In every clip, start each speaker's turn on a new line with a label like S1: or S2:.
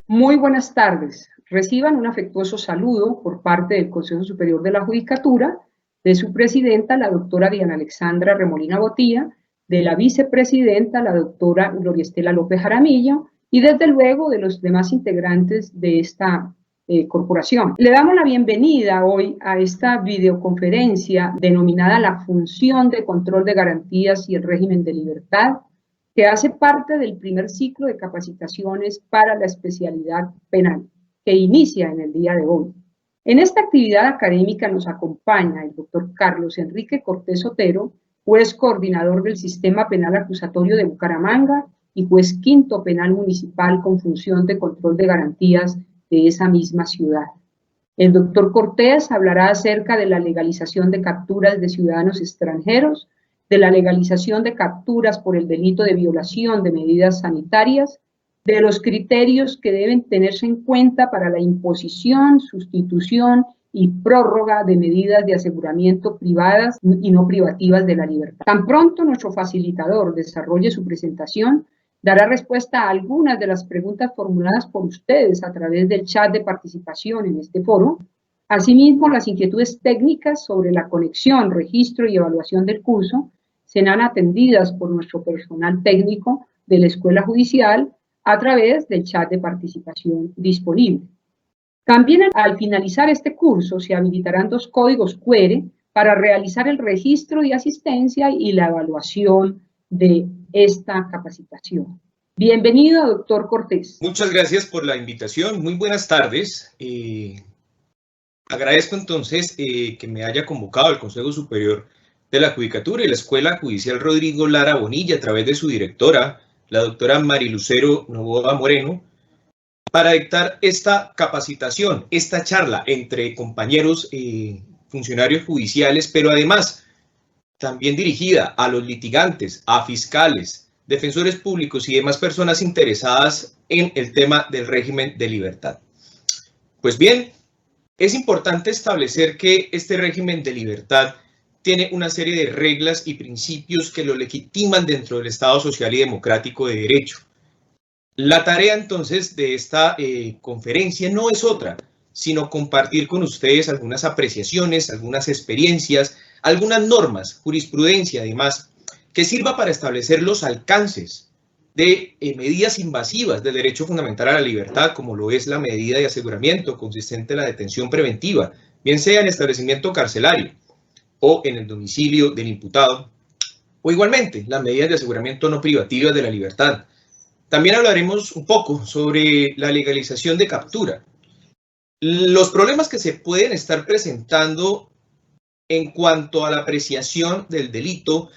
S1: Muy buenas tardes. Reciban un afectuoso saludo por parte del Consejo Superior de la Judicatura, de su presidenta, la doctora Diana Alexandra Remolina Botía, de la vicepresidenta, la doctora Gloria Estela López Jaramillo, y desde luego de los demás integrantes de esta corporación. Le damos la bienvenida hoy a esta videoconferencia denominada La Función de Control de Garantías y el Régimen de Libertad, que hace parte del primer ciclo de capacitaciones para la especialidad penal, que inicia en el día de hoy. En esta actividad académica nos acompaña el doctor Carlos Enrique Cortés Otero, juez coordinador del Sistema Penal Acusatorio de Bucaramanga y juez quinto penal municipal con función de control de garantías de esa misma ciudad. El doctor Cortés hablará acerca de la legalización de capturas de ciudadanos extranjeros, de la legalización de capturas por el delito de violación de medidas sanitarias, de los criterios que deben tenerse en cuenta para la imposición, sustitución y prórroga de medidas de aseguramiento privadas y no privativas de la libertad. Tan pronto nuestro facilitador desarrolle su presentación, dará respuesta a algunas de las preguntas formuladas por ustedes a través del chat de participación en este foro. Asimismo, las inquietudes técnicas sobre la conexión, registro y evaluación del curso serán atendidas por nuestro personal técnico de la Escuela Judicial a través del chat de participación disponible. También al finalizar este curso se habilitarán 2 códigos QR para realizar el registro de asistencia y la evaluación de esta capacitación. Bienvenido, doctor Cortés.
S2: Muchas gracias por la invitación. Muy buenas tardes. Agradezco entonces que me haya convocado el Consejo Superior de la Judicatura y la Escuela Judicial Rodrigo Lara Bonilla a través de su directora, la doctora Marilucero Novoa Moreno, para dictar esta capacitación, esta charla entre compañeros funcionarios judiciales, pero además también dirigida a los litigantes, a fiscales, defensores públicos y demás personas interesadas en el tema del régimen de libertad. Pues bien, es importante establecer que este régimen de libertad tiene una serie de reglas y principios que lo legitiman dentro del Estado social y democrático de derecho. La tarea entonces de esta conferencia no es otra, sino compartir con ustedes algunas apreciaciones, algunas experiencias, algunas normas, jurisprudencia además, que sirva para establecer los alcances de medidas invasivas del derecho fundamental a la libertad, como lo es la medida de aseguramiento consistente en la detención preventiva, bien sea en establecimiento carcelario o en el domicilio del imputado, o igualmente las medidas de aseguramiento no privativas de la libertad. También hablaremos un poco sobre la legalización de captura, los problemas que se pueden estar presentando en cuanto a la apreciación del delito,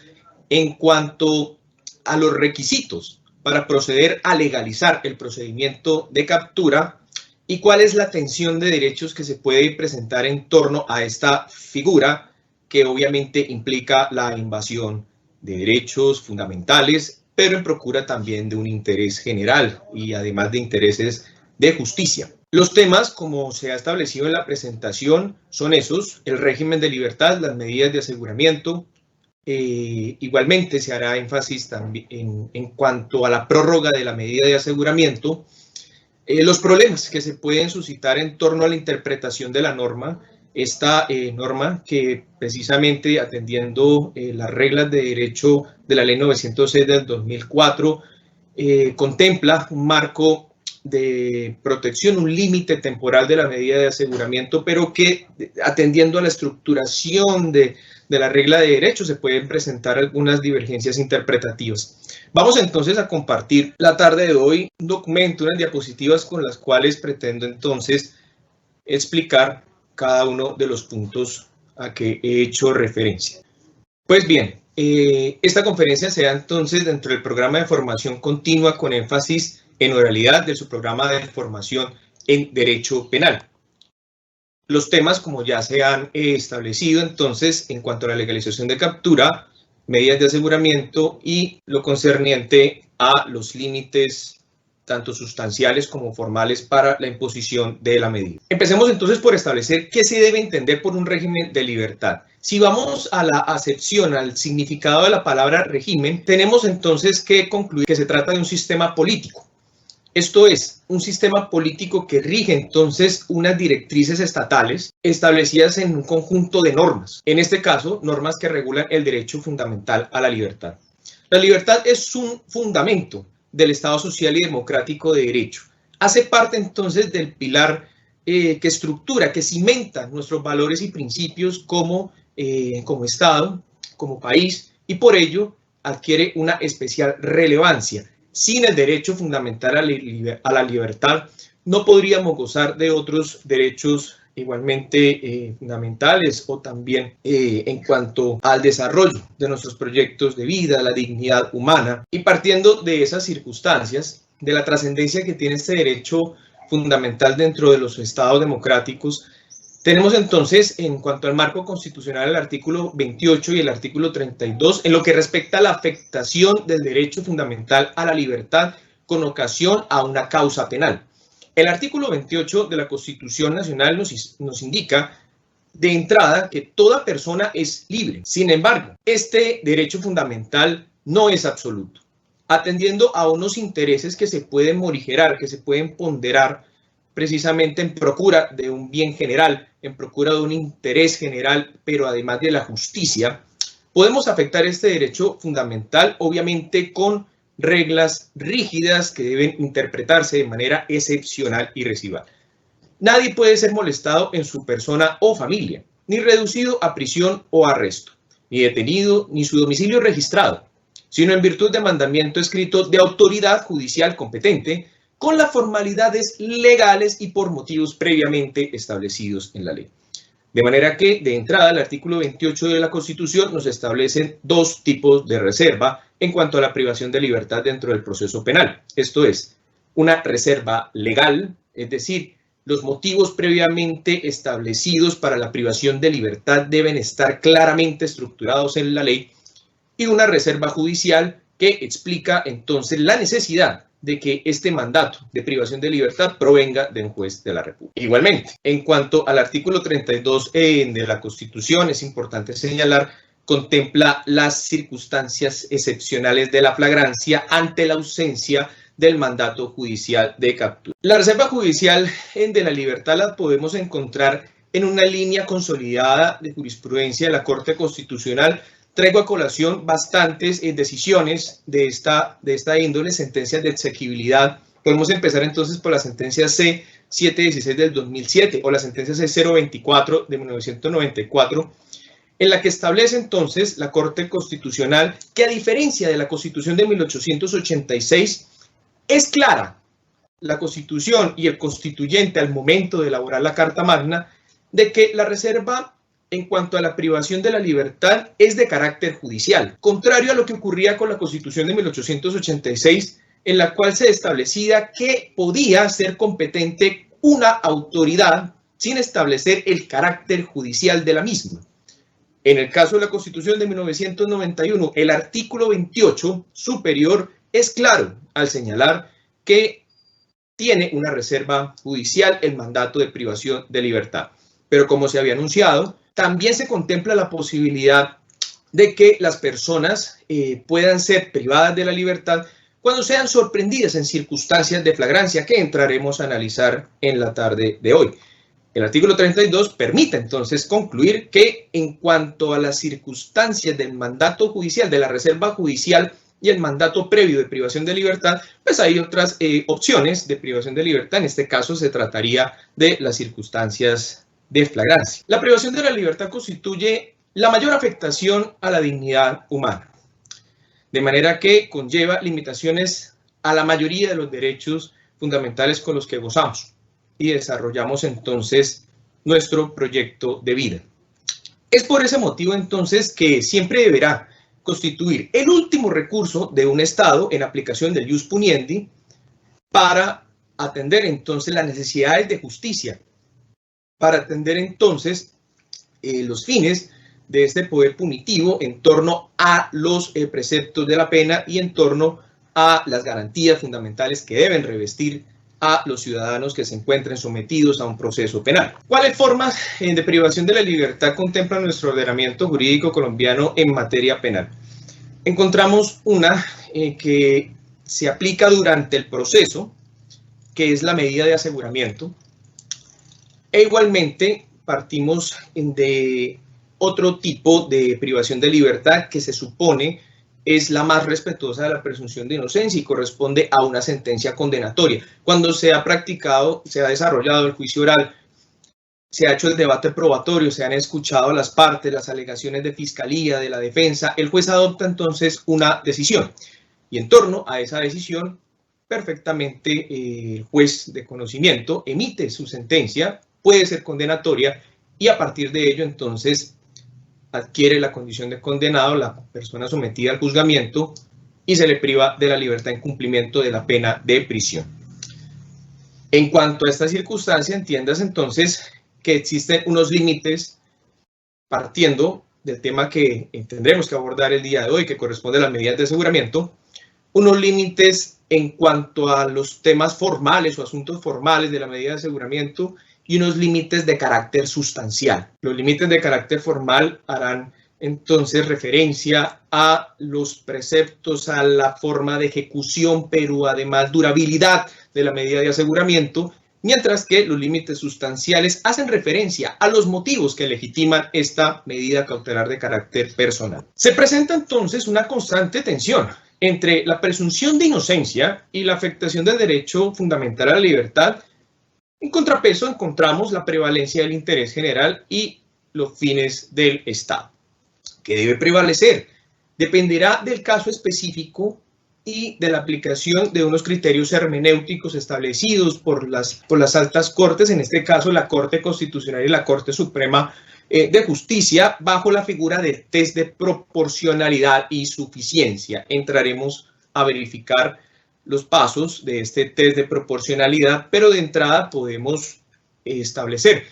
S2: en cuanto a los requisitos para proceder a legalizar el procedimiento de captura y cuál es la tensión de derechos que se puede presentar en torno a esta figura que obviamente implica la invasión de derechos fundamentales, pero en procura también de un interés general y además de intereses de justicia. Los temas, como se ha establecido en la presentación, son esos: el régimen de libertad, las medidas de aseguramiento. Igualmente se hará énfasis también en cuanto a la prórroga de la medida de aseguramiento, los problemas que se pueden suscitar en torno a la interpretación de la norma, esta norma que precisamente atendiendo las reglas de derecho de la ley 906 del 2004 contempla un marco de protección, un límite temporal de la medida de aseguramiento, pero que atendiendo a la estructuración de la regla de derecho se pueden presentar algunas divergencias interpretativas. Vamos entonces a compartir la tarde de hoy un documento, unas diapositivas con las cuales pretendo entonces explicar cada uno de los puntos a que he hecho referencia. Pues bien, esta conferencia se da entonces dentro del programa de formación continua con énfasis en oralidad de su programa de formación en Derecho Penal. Los temas, como ya se han establecido entonces, en cuanto a la legalización de captura, medidas de aseguramiento y lo concerniente a los límites tanto sustanciales como formales para la imposición de la medida. Empecemos entonces por establecer qué se debe entender por un régimen de libertad. Si vamos a la acepción, al significado de la palabra régimen, tenemos entonces que concluir que se trata de un sistema político. Esto es, un sistema político que rige entonces unas directrices estatales establecidas en un conjunto de normas. En este caso, normas que regulan el derecho fundamental a la libertad. La libertad es un fundamento del Estado social y democrático de derecho. Hace parte entonces del pilar que estructura, que cimenta nuestros valores y principios como Estado, como país, y por ello adquiere una especial relevancia. Sin el derecho fundamental a la libertad, no podríamos gozar de otros derechos igualmente fundamentales o también en cuanto al desarrollo de nuestros proyectos de vida, la dignidad humana. Y partiendo de esas circunstancias, de la trascendencia que tiene este derecho fundamental dentro de los estados democráticos, tenemos entonces, en cuanto al marco constitucional, el artículo 28 y el artículo 32, en lo que respecta a la afectación del derecho fundamental a la libertad con ocasión a una causa penal. El artículo 28 de la Constitución Nacional nos indica de entrada que toda persona es libre. Sin embargo, este derecho fundamental no es absoluto, atendiendo a unos intereses que se pueden morigerar, que se pueden ponderar precisamente en procura de un bien general, en procura de un interés general, pero además de la justicia. Podemos afectar este derecho fundamental, obviamente, con reglas rígidas que deben interpretarse de manera excepcional y residual. Nadie puede ser molestado en su persona o familia, ni reducido a prisión o arresto, ni detenido, ni su domicilio registrado, sino en virtud de mandamiento escrito de autoridad judicial competente, con las formalidades legales y por motivos previamente establecidos en la ley. De manera que, de entrada, el artículo 28 de la Constitución nos establece dos tipos de reserva en cuanto a la privación de libertad dentro del proceso penal. Esto es, una reserva legal, es decir, los motivos previamente establecidos para la privación de libertad deben estar claramente estructurados en la ley, y una reserva judicial que explica entonces la necesidad de que este mandato de privación de libertad provenga de un juez de la República. Igualmente, en cuanto al artículo 32 de la Constitución, es importante señalar, contempla las circunstancias excepcionales de la flagrancia ante la ausencia del mandato judicial de captura. La reserva judicial de la libertad la podemos encontrar en una línea consolidada de jurisprudencia de la Corte Constitucional. Traigo a colación bastantes decisiones de esta índole, sentencias de exequibilidad. Podemos empezar entonces por la sentencia C-716 del 2007 o la sentencia C-024 de 1994, en la que establece entonces la Corte Constitucional que, a diferencia de la Constitución de 1886, es clara la Constitución y el constituyente al momento de elaborar la Carta Magna de que la reserva en cuanto a la privación de la libertad es de carácter judicial, contrario a lo que ocurría con la Constitución de 1886, en la cual se establecía que podía ser competente una autoridad sin establecer el carácter judicial de la misma. En el caso de la Constitución de 1991, el artículo 28 superior es claro al señalar que tiene una reserva judicial el mandato de privación de libertad. Pero como se había anunciado, también se contempla la posibilidad de que las personas puedan ser privadas de la libertad cuando sean sorprendidas en circunstancias de flagrancia que entraremos a analizar en la tarde de hoy. El artículo 32 permite entonces concluir que en cuanto a las circunstancias del mandato judicial, de la reserva judicial y el mandato previo de privación de libertad, pues hay otras opciones de privación de libertad. En este caso se trataría de las circunstancias de flagrancia. La privación de la libertad constituye la mayor afectación a la dignidad humana, de manera que conlleva limitaciones a la mayoría de los derechos fundamentales con los que gozamos y desarrollamos entonces nuestro proyecto de vida. Es por ese motivo entonces que siempre deberá constituir el último recurso de un Estado en aplicación del ius puniendi para atender entonces las necesidades de justicia, para atender entonces los fines de este poder punitivo en torno a los preceptos de la pena y en torno a las garantías fundamentales que deben revestir a los ciudadanos que se encuentren sometidos a un proceso penal. ¿Cuáles formas de privación de la libertad contempla nuestro ordenamiento jurídico colombiano en materia penal? Encontramos una que se aplica durante el proceso que es la medida de aseguramiento, e igualmente partimos de otro tipo de privación de libertad que se supone es la más respetuosa de la presunción de inocencia y corresponde a una sentencia condenatoria. Cuando se ha practicado, se ha desarrollado el juicio oral, se ha hecho el debate probatorio, se han escuchado las partes, las alegaciones de fiscalía, de la defensa, el juez adopta entonces una decisión y en torno a esa decisión perfectamente el juez de conocimiento emite su sentencia, puede ser condenatoria y a partir de ello entonces adquiere la condición de condenado la persona sometida al juzgamiento y se le priva de la libertad en cumplimiento de la pena de prisión. En cuanto a esta circunstancia, entiendas entonces que existen unos límites partiendo del tema que tendremos que abordar el día de hoy, que corresponde a las medidas de aseguramiento, unos límites en cuanto a los temas formales o asuntos formales de la medida de aseguramiento y unos límites de carácter sustancial. Los límites de carácter formal harán entonces referencia a los preceptos, a la forma de ejecución, pero además durabilidad de la medida de aseguramiento, mientras que los límites sustanciales hacen referencia a los motivos que legitiman esta medida cautelar de carácter personal. Se presenta entonces una constante tensión entre la presunción de inocencia y la afectación del derecho fundamental a la libertad. En contrapeso encontramos la prevalencia del interés general y los fines del Estado. ¿Qué debe prevalecer? Dependerá del caso específico y de la aplicación de unos criterios hermenéuticos establecidos por las altas cortes, en este caso la Corte Constitucional y la Corte Suprema de Justicia, bajo la figura del test de proporcionalidad y suficiencia. Entraremos a verificar los pasos de este test de proporcionalidad, pero de entrada podemos establecer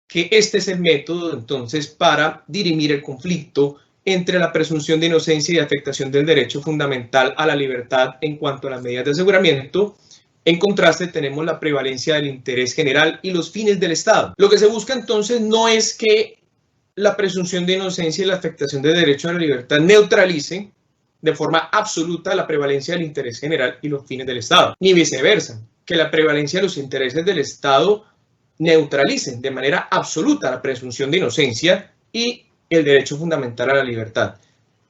S2: que este es el método entonces para dirimir el conflicto entre la presunción de inocencia y afectación del derecho fundamental a la libertad en cuanto a las medidas de aseguramiento. En contraste, tenemos la prevalencia del interés general y los fines del Estado. Lo que se busca entonces no es que la presunción de inocencia y la afectación del derecho a la libertad neutralice de forma absoluta la prevalencia del interés general y los fines del Estado, ni viceversa, que la prevalencia de los intereses del Estado neutralicen de manera absoluta la presunción de inocencia y el derecho fundamental a la libertad.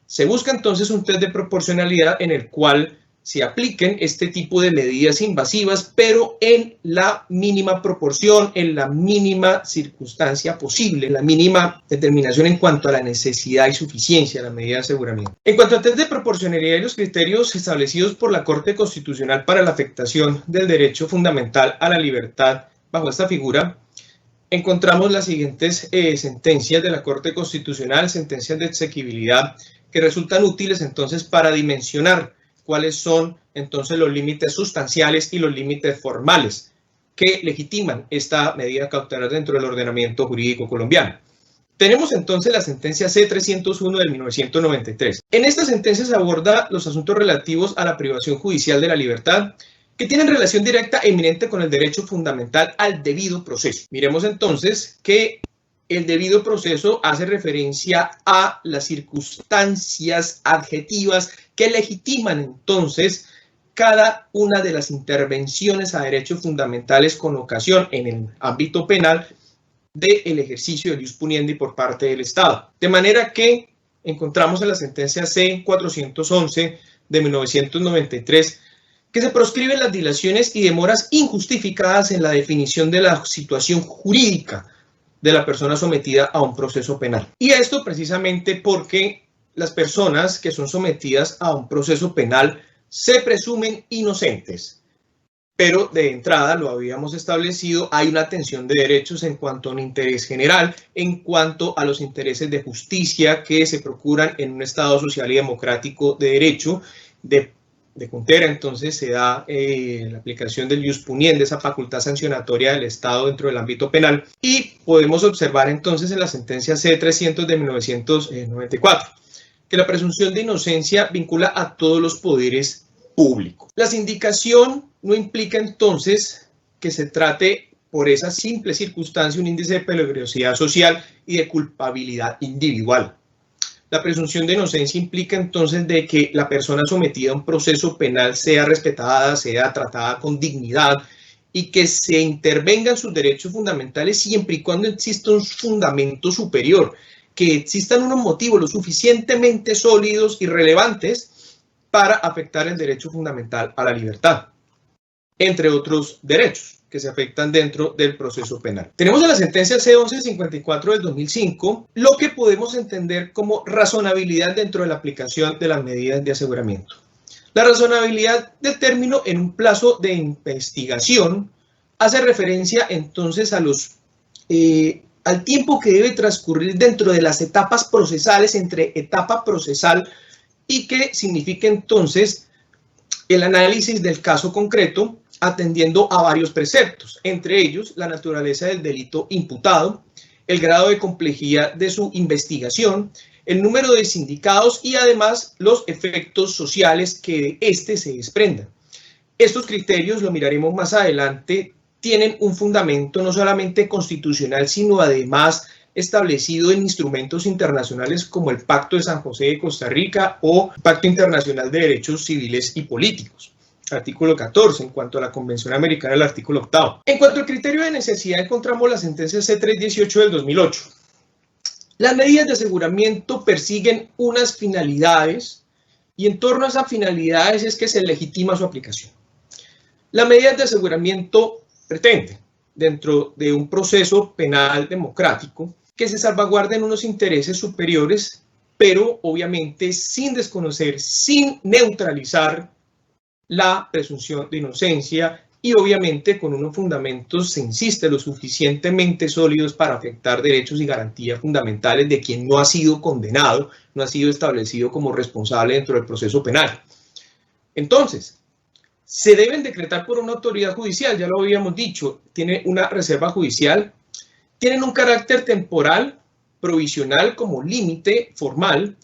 S2: Se busca entonces un test de proporcionalidad en el cual se apliquen este tipo de medidas invasivas, pero en la mínima proporción, en la mínima circunstancia posible, la mínima determinación en cuanto a la necesidad y suficiencia de la medida de aseguramiento. En cuanto al test de proporcionalidad y los criterios establecidos por la Corte Constitucional para la afectación del derecho fundamental a la libertad bajo esta figura, encontramos las siguientes sentencias de la Corte Constitucional, sentencias de exequibilidad, que resultan útiles entonces para dimensionar cuáles son entonces los límites sustanciales y los límites formales que legitiman esta medida cautelar dentro del ordenamiento jurídico colombiano. Tenemos entonces la sentencia C-301 de 1993. En esta sentencia se aborda los asuntos relativos a la privación judicial de la libertad, que tienen relación directa e eminente con el derecho fundamental al debido proceso. Miremos entonces que el debido proceso hace referencia a las circunstancias adjetivas que legitiman entonces cada una de las intervenciones a derechos fundamentales con ocasión en el ámbito penal del ejercicio del ius puniendi por parte del Estado. De manera que encontramos en la sentencia C-411 de 1993 que se proscriben las dilaciones y demoras injustificadas en la definición de la situación jurídica de la persona sometida a un proceso penal. Y esto precisamente porque las personas que son sometidas a un proceso penal se presumen inocentes, pero de entrada, lo habíamos establecido, hay una tensión de derechos en cuanto a un interés general, en cuanto a los intereses de justicia que se procuran en un Estado social y democrático de derecho. De puntera, entonces, se da la aplicación del ius puniendi, esa facultad sancionatoria del Estado dentro del ámbito penal, y podemos observar entonces en la sentencia C-300 de 1994 que la presunción de inocencia vincula a todos los poderes públicos. La sindicación no implica entonces que se trate por esa simple circunstancia un índice de peligrosidad social y de culpabilidad individual. La presunción de inocencia implica entonces de que la persona sometida a un proceso penal sea respetada, sea tratada con dignidad y que se intervengan sus derechos fundamentales siempre y cuando exista un fundamento superior, que existan unos motivos lo suficientemente sólidos y relevantes para afectar el derecho fundamental a la libertad, entre otros derechos que se afectan dentro del proceso penal. Tenemos en la sentencia C-1154 del 2005 lo que podemos entender como razonabilidad dentro de la aplicación de las medidas de aseguramiento. La razonabilidad del término en un plazo de investigación hace referencia entonces a al tiempo que debe transcurrir dentro de las etapas procesales, entre etapa procesal y que significa entonces el análisis del caso concreto, atendiendo a varios preceptos, entre ellos la naturaleza del delito imputado, el grado de complejidad de su investigación, el número de sindicados y además los efectos sociales que de este se desprendan. Estos criterios, lo miraremos más adelante, tienen un fundamento no solamente constitucional, sino además establecido en instrumentos internacionales como el Pacto de San José de Costa Rica o Pacto Internacional de Derechos Civiles y Políticos. Artículo 14, en cuanto a la Convención Americana, el artículo 8. En cuanto al criterio de necesidad, encontramos la sentencia C-318 del 2008. Las medidas de aseguramiento persiguen unas finalidades y en torno a esas finalidades es que se legitima su aplicación. Las medidas de aseguramiento pretenden, dentro de un proceso penal democrático, que se salvaguarden unos intereses superiores, pero obviamente sin desconocer, sin neutralizar la presunción de inocencia y obviamente con unos fundamentos, se insiste, lo suficientemente sólidos para afectar derechos y garantías fundamentales de quien no ha sido condenado, no ha sido establecido como responsable dentro del proceso penal. Entonces, se deben decretar por una autoridad judicial, ya lo habíamos dicho, tiene una reserva judicial, tienen un carácter temporal, provisional como límite formal,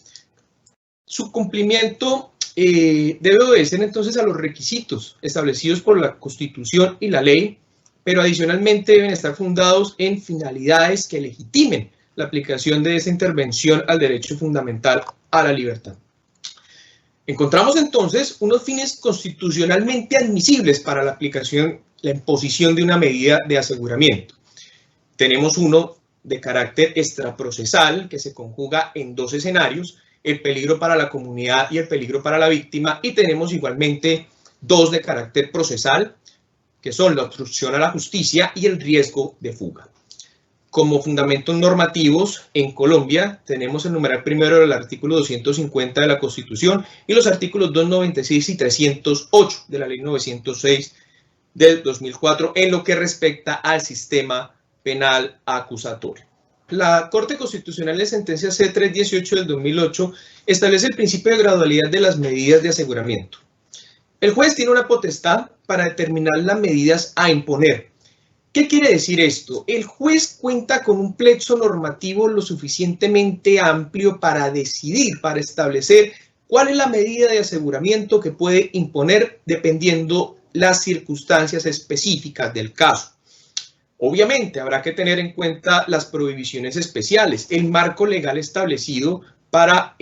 S2: su cumplimiento debe obedecer entonces a los requisitos establecidos por la Constitución y la ley, pero adicionalmente deben estar fundados en finalidades que legitimen la aplicación de esa intervención al derecho fundamental a la libertad. Encontramos entonces unos fines constitucionalmente admisibles para la aplicación, la imposición de una medida de aseguramiento. Tenemos uno de carácter extraprocesal que se conjuga en dos escenarios, el peligro para la comunidad y el peligro para la víctima, y tenemos igualmente dos de carácter procesal, que son la obstrucción a la justicia y el riesgo de fuga. Como fundamentos normativos, en Colombia tenemos el numeral primero del artículo 250 de la Constitución y los artículos 296 y 308 de la Ley 906 del 2004 en lo que respecta al sistema penal acusatorio. La Corte Constitucional de sentencia C-318 del 2008 establece el principio de gradualidad de las medidas de aseguramiento. El juez tiene una potestad para determinar las medidas a imponer. ¿Qué quiere decir esto? El juez cuenta con un plexo normativo lo suficientemente amplio para decidir, para establecer cuál es la medida de aseguramiento que puede imponer dependiendo las circunstancias específicas del caso. Obviamente habrá que tener en cuenta las prohibiciones especiales, el marco legal establecido para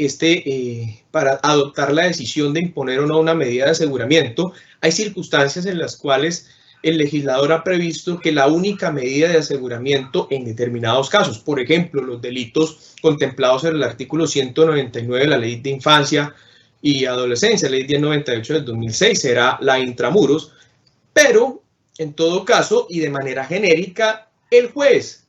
S2: adoptar la decisión de imponer o no una medida de aseguramiento. Hay circunstancias en las cuales el legislador ha previsto que la única medida de aseguramiento en determinados casos, por ejemplo, los delitos contemplados en el artículo 199 de la Ley de Infancia y Adolescencia, Ley 1098 del 2006, será la intramuros, pero en todo caso y de manera genérica, el juez,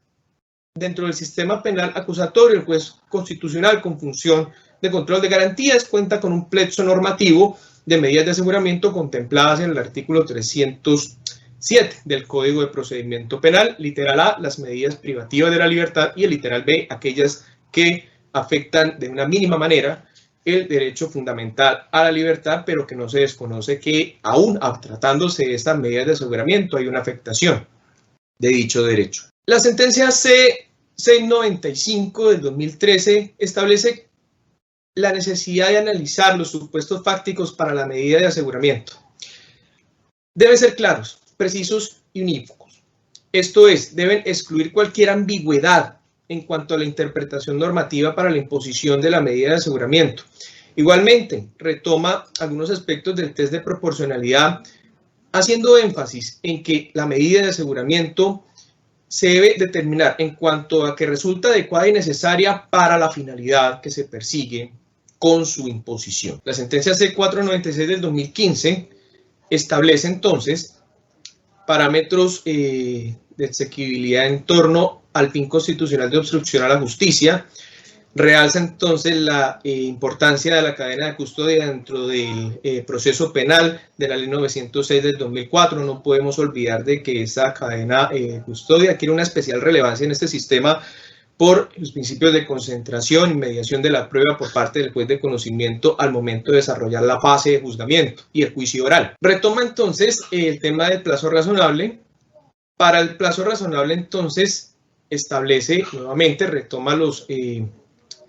S2: dentro del sistema penal acusatorio, el juez constitucional con función de control de garantías, cuenta con un plexo normativo de medidas de aseguramiento contempladas en el artículo 307 del Código de Procedimiento Penal, literal A, las medidas privativas de la libertad, y el literal B, aquellas que afectan de una mínima manera el derecho fundamental a la libertad, pero que no se desconoce que aún tratándose de estas medidas de aseguramiento hay una afectación de dicho derecho. La sentencia C-695 del 2013 establece la necesidad de analizar los supuestos fácticos para la medida de aseguramiento. Deben ser claros, precisos y unívocos. Esto es, deben excluir cualquier ambigüedad en cuanto a la interpretación normativa para la imposición de la medida de aseguramiento. Igualmente, retoma algunos aspectos del test de proporcionalidad haciendo énfasis en que la medida de aseguramiento se debe determinar en cuanto a que resulta adecuada y necesaria para la finalidad que se persigue con su imposición. La sentencia C496 del 2015 establece entonces parámetros de exequibilidad en torno al fin constitucional de obstrucción a la justicia. Realza entonces la importancia de la cadena de custodia dentro del proceso penal de la ley 906 del 2004. No podemos olvidar de que esa cadena de custodia adquiere una especial relevancia en este sistema por los principios de concentración y mediación de la prueba por parte del juez de conocimiento al momento de desarrollar la fase de juzgamiento y el juicio oral. Retoma entonces el tema del plazo razonable. Para el plazo razonable entonces establece nuevamente, retoma los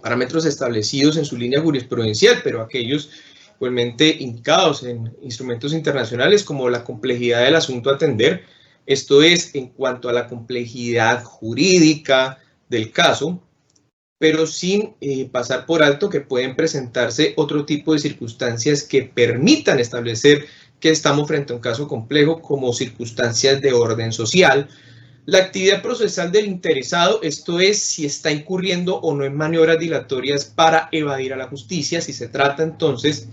S2: parámetros establecidos en su línea jurisprudencial, pero aquellos igualmente indicados en instrumentos internacionales como la complejidad del asunto a atender, esto es en cuanto a la complejidad jurídica del caso, pero sin pasar por alto que pueden presentarse otro tipo de circunstancias que permitan establecer que estamos frente a un caso complejo, como circunstancias de orden social, la actividad procesal del interesado, esto es, si está incurriendo o no en maniobras dilatorias para evadir a la justicia, si se trata entonces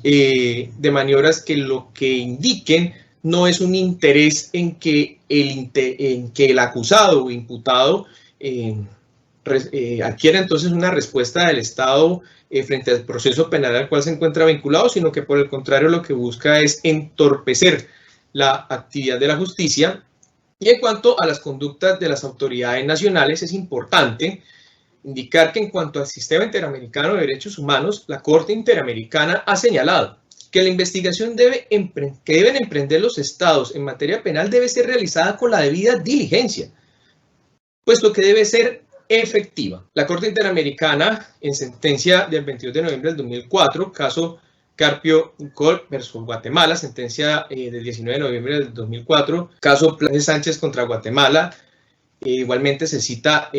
S2: de maniobras que lo que indiquen no es un interés en que el acusado o imputado adquiera entonces una respuesta del Estado frente al proceso penal al cual se encuentra vinculado, sino que por el contrario lo que busca es entorpecer la actividad de la justicia. Y en cuanto a las conductas de las autoridades nacionales, es importante indicar que en cuanto al Sistema Interamericano de Derechos Humanos, la Corte Interamericana ha señalado que la investigación que deben emprender los estados en materia penal debe ser realizada con la debida diligencia, puesto que debe ser efectiva. La Corte Interamericana, en sentencia del 22 de noviembre del 2004, caso Carpio Incol versus Guatemala, sentencia del 19 de noviembre del 2004, caso Planes Sánchez contra Guatemala, igualmente se cita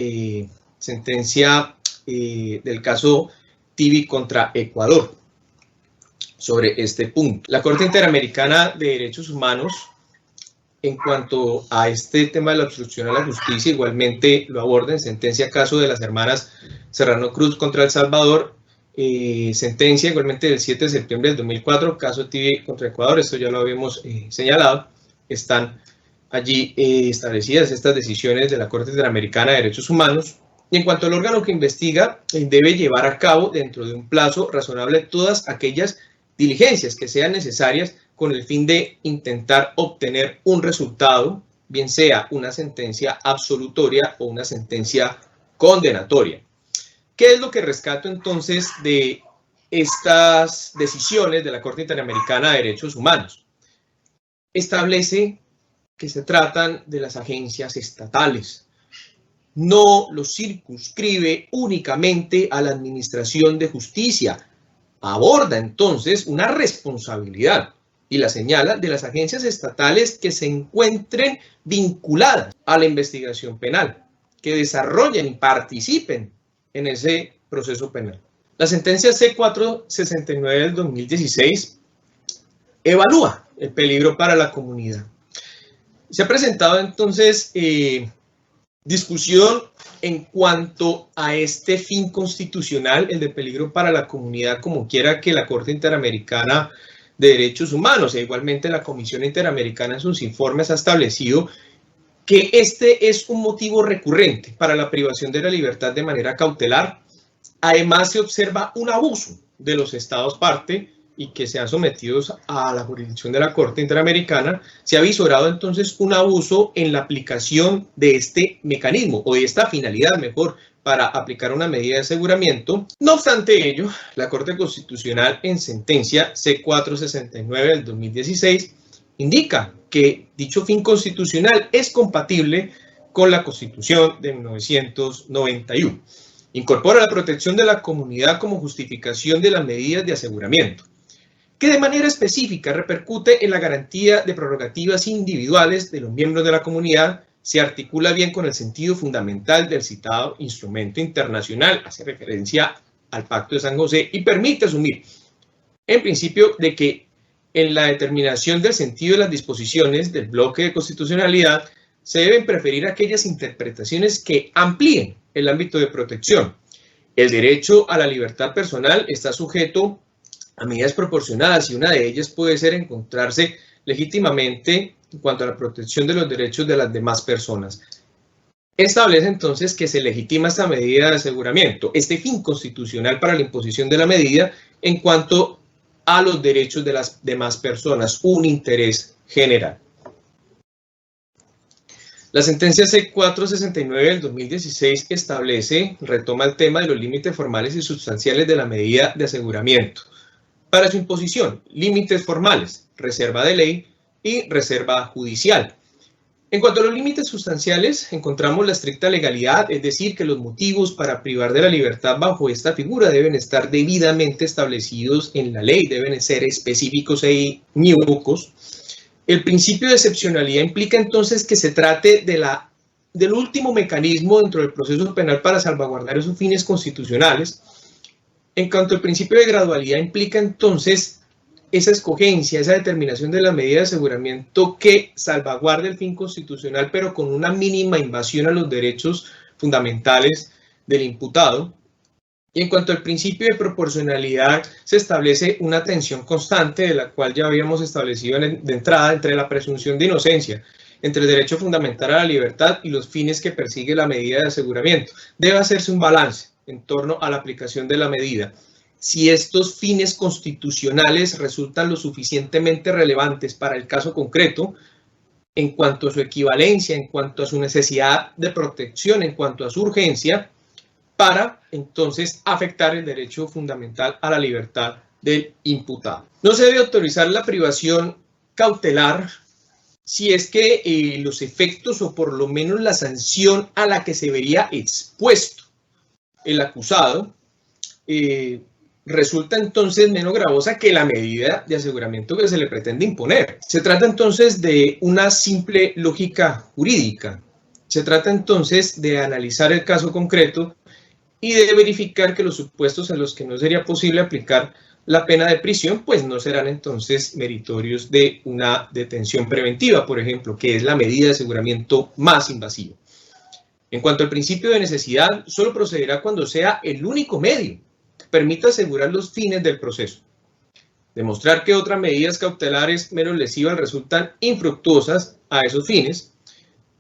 S2: sentencia del caso Tibi contra Ecuador sobre este punto. La Corte Interamericana de Derechos Humanos, en cuanto a este tema de la obstrucción a la justicia, igualmente lo aborda en sentencia caso de las hermanas Serrano Cruz contra El Salvador, sentencia igualmente del 7 de septiembre del 2004, caso Tibi contra Ecuador, esto ya lo habíamos señalado, están allí establecidas estas decisiones de la Corte Interamericana de Derechos Humanos. Y en cuanto al órgano que investiga, debe llevar a cabo dentro de un plazo razonable todas aquellas diligencias que sean necesarias con el fin de intentar obtener un resultado, bien sea una sentencia absolutoria o una sentencia condenatoria. ¿Qué es lo que rescato entonces de estas decisiones de la Corte Interamericana de Derechos Humanos? Establece que se tratan de las agencias estatales. No los circunscribe únicamente a la administración de justicia. Aborda entonces una responsabilidad y la señala de las agencias estatales que se encuentren vinculadas a la investigación penal, que desarrollen y participen en ese proceso penal. La sentencia C469 del 2016 evalúa el peligro para la comunidad. Se ha presentado entonces discusión en cuanto a este fin constitucional, el de peligro para la comunidad, como quiera que la Corte Interamericana de Derechos Humanos e igualmente la Comisión Interamericana en sus informes ha establecido que este es un motivo recurrente para la privación de la libertad de manera cautelar. Además, se observa un abuso de los estados parte y que sean sometidos a la jurisdicción de la Corte Interamericana. Se ha visorado entonces un abuso en la aplicación de este mecanismo o de esta finalidad, mejor, para aplicar una medida de aseguramiento. No obstante ello, la Corte Constitucional en sentencia C469 del 2016 indica que dicho fin constitucional es compatible con la Constitución de 1991. Incorpora la protección de la comunidad como justificación de las medidas de aseguramiento, que de manera específica repercute en la garantía de prerrogativas individuales de los miembros de la comunidad, se articula bien con el sentido fundamental del citado instrumento internacional, hace referencia al Pacto de San José y permite asumir, en principio, de que en la determinación del sentido de las disposiciones del bloque de constitucionalidad se deben preferir aquellas interpretaciones que amplíen el ámbito de protección. El derecho a la libertad personal está sujeto a medidas proporcionadas y una de ellas puede ser encontrarse legítimamente en cuanto a la protección de los derechos de las demás personas. Establece entonces que se legitima esta medida de aseguramiento, este fin constitucional para la imposición de la medida en cuanto a los derechos de las demás personas, un interés general. La sentencia C-469 del 2016 retoma el tema de los límites formales y sustanciales de la medida de aseguramiento. Para su imposición, límites formales, reserva de ley y reserva judicial. En cuanto a los límites sustanciales, encontramos la estricta legalidad, es decir, que los motivos para privar de la libertad bajo esta figura deben estar debidamente establecidos en la ley, deben ser específicos e inequívocos. El principio de excepcionalidad implica entonces que se trate del último mecanismo dentro del proceso penal para salvaguardar esos fines constitucionales. En cuanto al principio de gradualidad implica entonces esa escogencia, esa determinación de la medida de aseguramiento que salvaguarde el fin constitucional, pero con una mínima invasión a los derechos fundamentales del imputado. Y en cuanto al principio de proporcionalidad, se establece una tensión constante, de la cual ya habíamos establecido de entrada, entre la presunción de inocencia, entre el derecho fundamental a la libertad y los fines que persigue la medida de aseguramiento. Debe hacerse un balance en torno a la aplicación de la medida. Si estos fines constitucionales resultan lo suficientemente relevantes para el caso concreto, en cuanto a su equivalencia, en cuanto a su necesidad de protección, en cuanto a su urgencia, para entonces afectar el derecho fundamental a la libertad del imputado. No se debe autorizar la privación cautelar si es que los efectos o por lo menos la sanción a la que se vería expuesto el acusado resulta entonces menos gravosa que la medida de aseguramiento que se le pretende imponer. Se trata entonces de una simple lógica jurídica. Se trata entonces de analizar el caso concreto y de verificar que los supuestos en los que no sería posible aplicar la pena de prisión, pues no serán entonces meritorios de una detención preventiva, por ejemplo, que es la medida de aseguramiento más invasiva. En cuanto al principio de necesidad, solo procederá cuando sea el único medio que permita asegurar los fines del proceso. Demostrar que otras medidas cautelares menos lesivas resultan infructuosas a esos fines.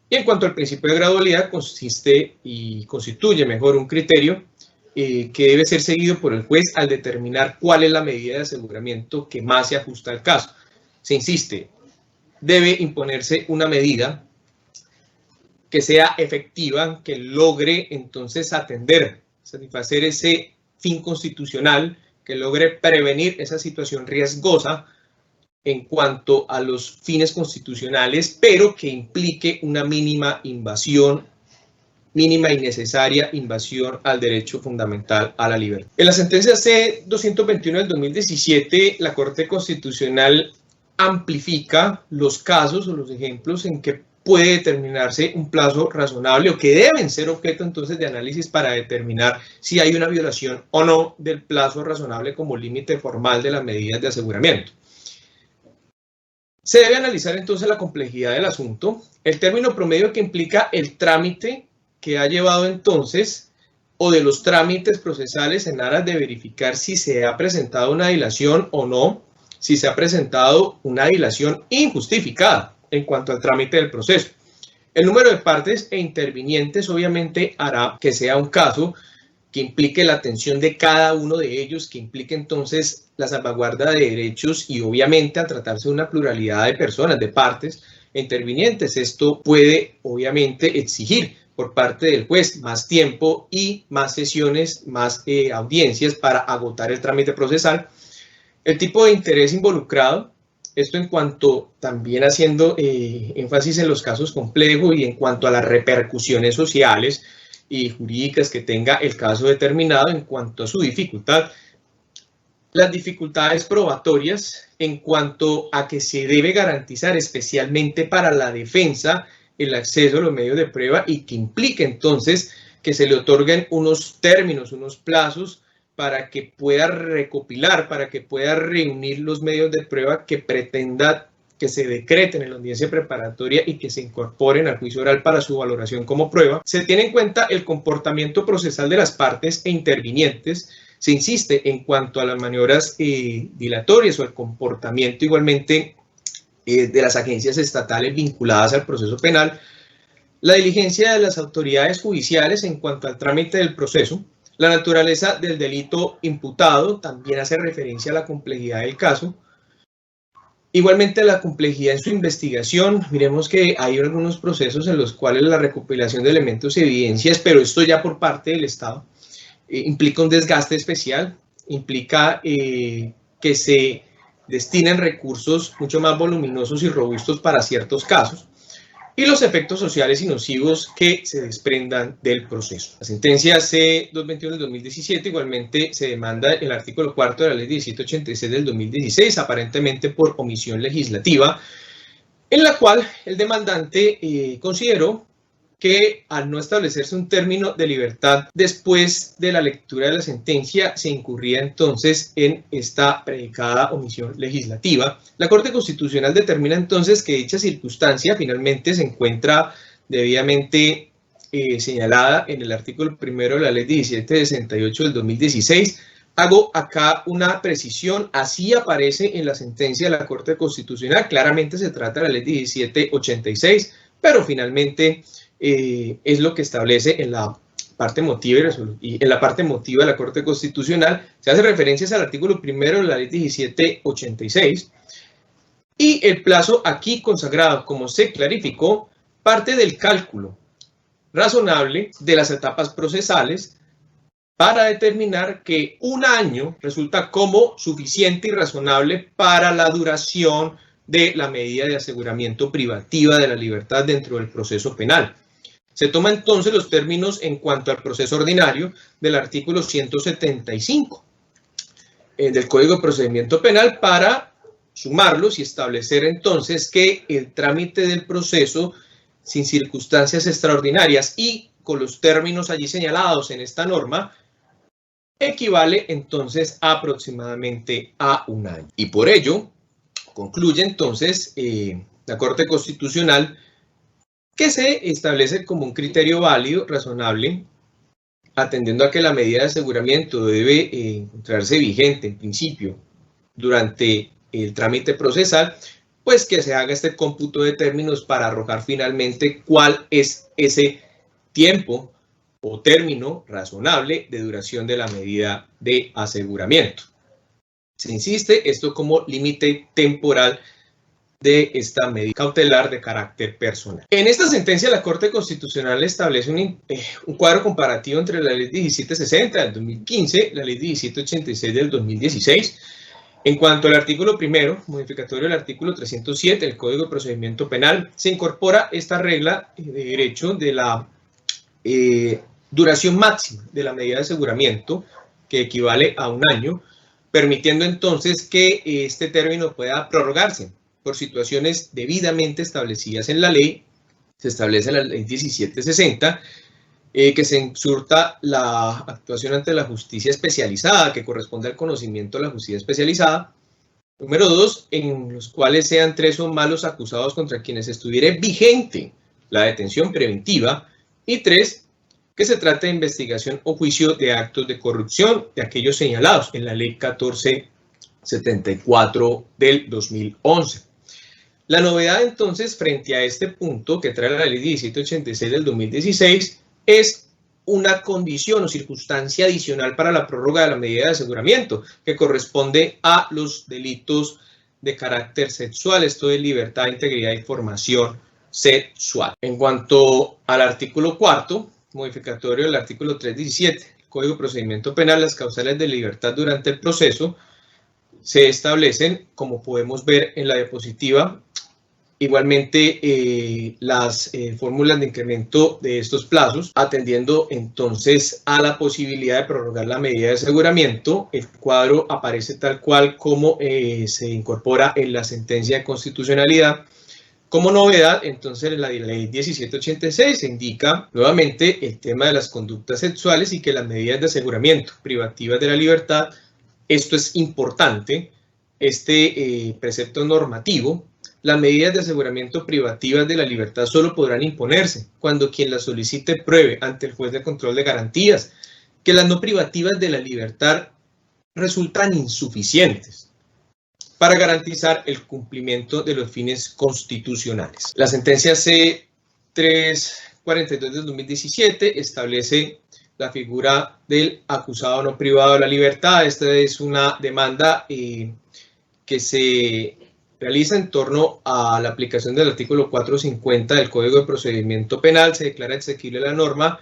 S2: Y en cuanto al principio de gradualidad, constituye mejor un criterio que debe ser seguido por el juez al determinar cuál es la medida de aseguramiento que más se ajusta al caso. Se insiste, debe imponerse una medida que sea efectiva, que logre entonces satisfacer ese fin constitucional, que logre prevenir esa situación riesgosa en cuanto a los fines constitucionales, pero que implique una mínima y necesaria invasión al derecho fundamental a la libertad. En la sentencia C-221 del 2017, la Corte Constitucional amplifica los casos o los ejemplos en que puede determinarse un plazo razonable o que deben ser objeto entonces de análisis para determinar si hay una violación o no del plazo razonable como límite formal de las medidas de aseguramiento. Se debe analizar entonces la complejidad del asunto, el término promedio que implica el trámite que ha llevado entonces o de los trámites procesales en aras de verificar si se ha presentado una dilación o no, si se ha presentado una dilación injustificada en cuanto al trámite del proceso. El número de partes e intervinientes obviamente hará que sea un caso que implique la atención de cada uno de ellos, que implique entonces la salvaguarda de derechos y obviamente al tratarse de una pluralidad de personas, de partes e intervinientes, esto puede obviamente exigir por parte del juez más tiempo y más sesiones, más audiencias para agotar el trámite procesal. El tipo de interés involucrado, esto en cuanto también haciendo énfasis en los casos complejos y en cuanto a las repercusiones sociales y jurídicas que tenga el caso determinado en cuanto a su dificultad. Las dificultades probatorias en cuanto a que se debe garantizar especialmente para la defensa el acceso a los medios de prueba y que implique entonces que se le otorguen unos términos, unos plazos para que pueda recopilar, para que pueda reunir los medios de prueba que pretenda que se decreten en la audiencia preparatoria y que se incorporen al juicio oral para su valoración como prueba. Se tiene en cuenta el comportamiento procesal de las partes e intervinientes. Se insiste en cuanto a las maniobras dilatorias o el comportamiento igualmente de las agencias estatales vinculadas al proceso penal, la diligencia de las autoridades judiciales en cuanto al trámite del proceso, la naturaleza del delito imputado, también hace referencia a la complejidad del caso, igualmente la complejidad en su investigación. Miremos que hay algunos procesos en los cuales la recopilación de elementos y evidencias, pero esto ya por parte del Estado, implica un desgaste especial, implica que se destinan recursos mucho más voluminosos y robustos para ciertos casos, y los efectos sociales y nocivos que se desprendan del proceso. La sentencia C-221 del 2017 igualmente se demanda el artículo 4 de la ley 1786 del 2016, aparentemente por omisión legislativa, en la cual el demandante consideró que al no establecerse un término de libertad después de la lectura de la sentencia, se incurría entonces en esta predicada omisión legislativa. La Corte Constitucional determina entonces que dicha circunstancia finalmente se encuentra debidamente señalada en el artículo 1 de la ley 1768 del 2016. Hago acá una precisión, así aparece en la sentencia de la Corte Constitucional, claramente se trata de la ley 1786, pero finalmente es lo que establece en la parte motiva y en la parte motiva de la Corte Constitucional. Se hace referencias al artículo 1 de la ley 1786 y el plazo aquí consagrado, como se clarificó, parte del cálculo razonable de las etapas procesales para determinar que un año resulta como suficiente y razonable para la duración de la medida de aseguramiento privativa de la libertad dentro del proceso penal. Se toman entonces los términos en cuanto al proceso ordinario del artículo 175 del Código de Procedimiento Penal para sumarlos y establecer entonces que el trámite del proceso sin circunstancias extraordinarias y con los términos allí señalados en esta norma equivale entonces aproximadamente a un año. Y por ello concluye entonces la Corte Constitucional que se establece como un criterio válido, razonable, atendiendo a que la medida de aseguramiento debe encontrarse vigente en principio durante el trámite procesal, pues que se haga este cómputo de términos para arrojar finalmente cuál es ese tiempo o término razonable de duración de la medida de aseguramiento. Se insiste esto como límite temporal de esta medida cautelar de carácter personal. En esta sentencia, la Corte Constitucional establece un cuadro comparativo entre la Ley 1760 del 2015 y la Ley 1786 del 2016. En cuanto al artículo primero, modificatorio del artículo 307 del Código de Procedimiento Penal, se incorpora esta regla de derecho de la duración máxima de la medida de aseguramiento, que equivale a un año, permitiendo entonces que este término pueda prorrogarse por situaciones debidamente establecidas en la ley. Se establece en la ley 1760 que se exhorta la actuación ante la justicia especializada, que corresponde al conocimiento de la justicia especializada. Número 2, en los cuales sean 3 o más los acusados contra quienes estuviere vigente la detención preventiva. Y 3, que se trate de investigación o juicio de actos de corrupción de aquellos señalados en la ley 1474 del 2011. La novedad entonces frente a este punto que trae la ley 1786 del 2016 es una condición o circunstancia adicional para la prórroga de la medida de aseguramiento que corresponde a los delitos de carácter sexual, esto de libertad, integridad y formación sexual. En cuanto al artículo 4, modificatorio del artículo 317, el Código de Procedimiento Penal, las causales de libertad durante el proceso se establecen, como podemos ver en la diapositiva, igualmente las fórmulas de incremento de estos plazos, atendiendo entonces a la posibilidad de prorrogar la medida de aseguramiento. El cuadro aparece tal cual como se incorpora en la sentencia de constitucionalidad, Como novedad, entonces, en la ley 1786 se indica nuevamente el tema de las conductas sexuales y que las medidas de aseguramiento privativas de la libertad, esto es importante, este precepto normativo, las medidas de aseguramiento privativas de la libertad solo podrán imponerse cuando quien las solicite pruebe ante el juez de control de garantías que las no privativas de la libertad resultan insuficientes para garantizar el cumplimiento de los fines constitucionales. La sentencia C-342 del 2017 establece la figura del acusado no privado de la libertad. Esta es una demanda que se realiza en torno a la aplicación del artículo 450 del Código de Procedimiento Penal. Se declara exequible la norma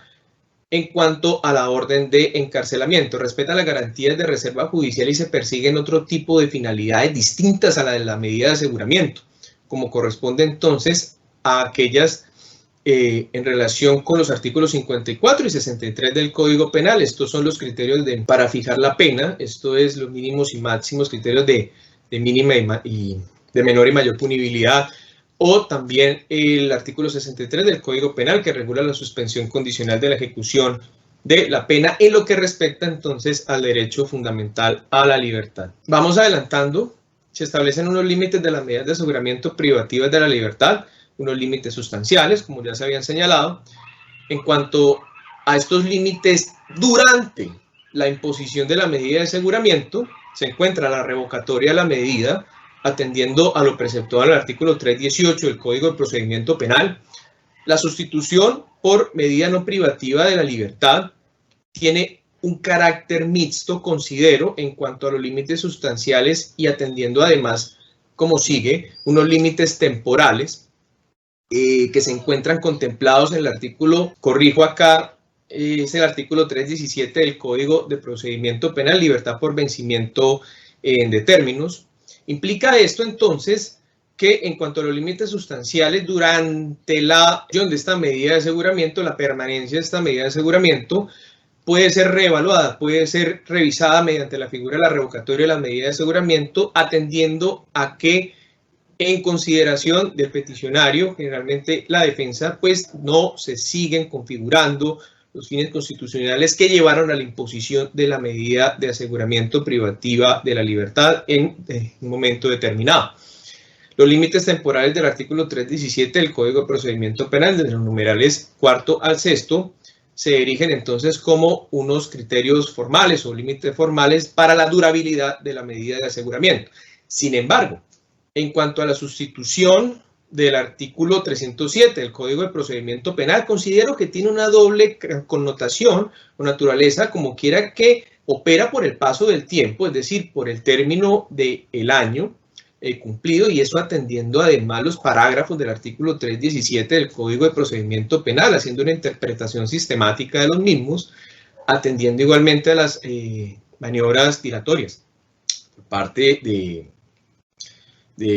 S2: en cuanto a la orden de encarcelamiento. Respeta las garantías de reserva judicial y se persiguen otro tipo de finalidades distintas a la de la medida de aseguramiento, como corresponde entonces a aquellas en relación con los artículos 54 y 63 del Código Penal. Estos son los criterios para fijar la pena. Esto es los mínimos y máximos criterios de mínima y de menor y mayor punibilidad, o también el artículo 63 del Código Penal, que regula la suspensión condicional de la ejecución de la pena en lo que respecta entonces al derecho fundamental a la libertad. Vamos adelantando. Se establecen unos límites de las medidas de aseguramiento privativas de la libertad, unos límites sustanciales, como ya se habían señalado. En cuanto a estos límites, durante la imposición de la medida de aseguramiento, se encuentra la revocatoria de la medida, atendiendo a lo preceptuado en el artículo 318 del Código de Procedimiento Penal. La sustitución por medida no privativa de la libertad tiene un carácter mixto, considero, en cuanto a los límites sustanciales y atendiendo además, como sigue, unos límites temporales que se encuentran contemplados en el artículo, corrijo acá, es el artículo 317 del Código de Procedimiento Penal, libertad por vencimiento de términos. Implica esto entonces que en cuanto a los límites sustanciales, durante la acción de esta medida de aseguramiento, la permanencia de esta medida de aseguramiento puede ser reevaluada, puede ser revisada mediante la figura de la revocatoria de la medida de aseguramiento, atendiendo a que en consideración del peticionario, generalmente la defensa, pues no se siguen configurando los fines constitucionales que llevaron a la imposición de la medida de aseguramiento privativa de la libertad en un momento determinado. Los límites temporales del artículo 317 del Código de Procedimiento Penal, desde los numerales cuarto al sexto, se erigen entonces como unos criterios formales o límites formales para la durabilidad de la medida de aseguramiento. Sin embargo, en cuanto a la sustitución del artículo 307 del Código de Procedimiento Penal, considero que tiene una doble connotación o naturaleza, como quiera que opera por el paso del tiempo, es decir, por el término del año cumplido, y eso atendiendo además los parágrafos del artículo 317 del Código de Procedimiento Penal, haciendo una interpretación sistemática de los mismos, atendiendo igualmente a las maniobras dilatorias por parte de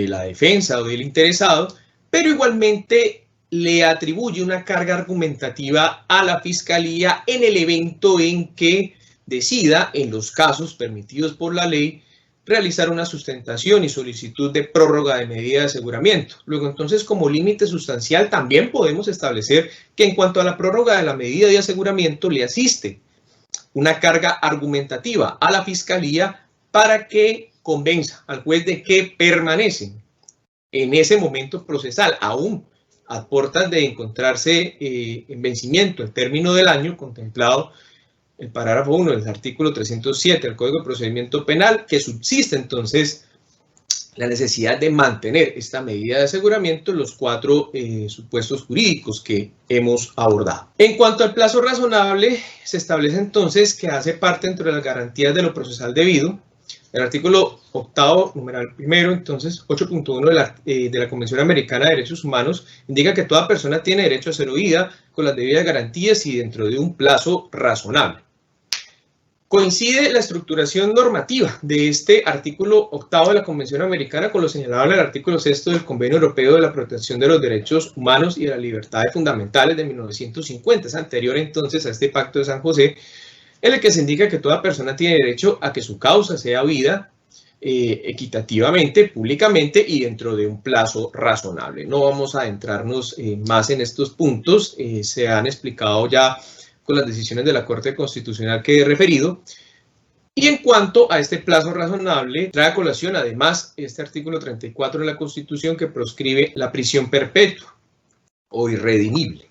S2: la defensa o del interesado, pero igualmente le atribuye una carga argumentativa a la Fiscalía en el evento en que decida, en los casos permitidos por la ley, realizar una sustentación y solicitud de prórroga de medida de aseguramiento. Luego, entonces, como límite sustancial, también podemos establecer que en cuanto a la prórroga de la medida de aseguramiento le asiste una carga argumentativa a la Fiscalía para que convenza al juez de que permanecen en ese momento procesal, aún a puertas de encontrarse en vencimiento el término del año contemplado el parágrafo 1 del artículo 307 del Código de Procedimiento Penal, que subsiste entonces la necesidad de mantener esta medida de aseguramiento en los cuatro supuestos jurídicos que hemos abordado. En cuanto al plazo razonable, se establece entonces que hace parte entre las garantías de lo procesal debido. El artículo 8º, numeral primero, entonces 8.1 de la Convención Americana de Derechos Humanos indica que toda persona tiene derecho a ser oída con las debidas garantías y dentro de un plazo razonable. Coincide la estructuración normativa de este artículo 8º de la Convención Americana con lo señalado en el artículo 6 del Convenio Europeo de la Protección de los Derechos Humanos y de las Libertades Fundamentales de 1950. Es anterior entonces a este Pacto de San José, en el que se indica que toda persona tiene derecho a que su causa sea oída equitativamente, públicamente y dentro de un plazo razonable. No vamos a adentrarnos más en estos puntos, se han explicado ya con las decisiones de la Corte Constitucional que he referido. Y en cuanto a este plazo razonable, trae a colación además este artículo 34 de la Constitución que proscribe la prisión perpetua o irredimible.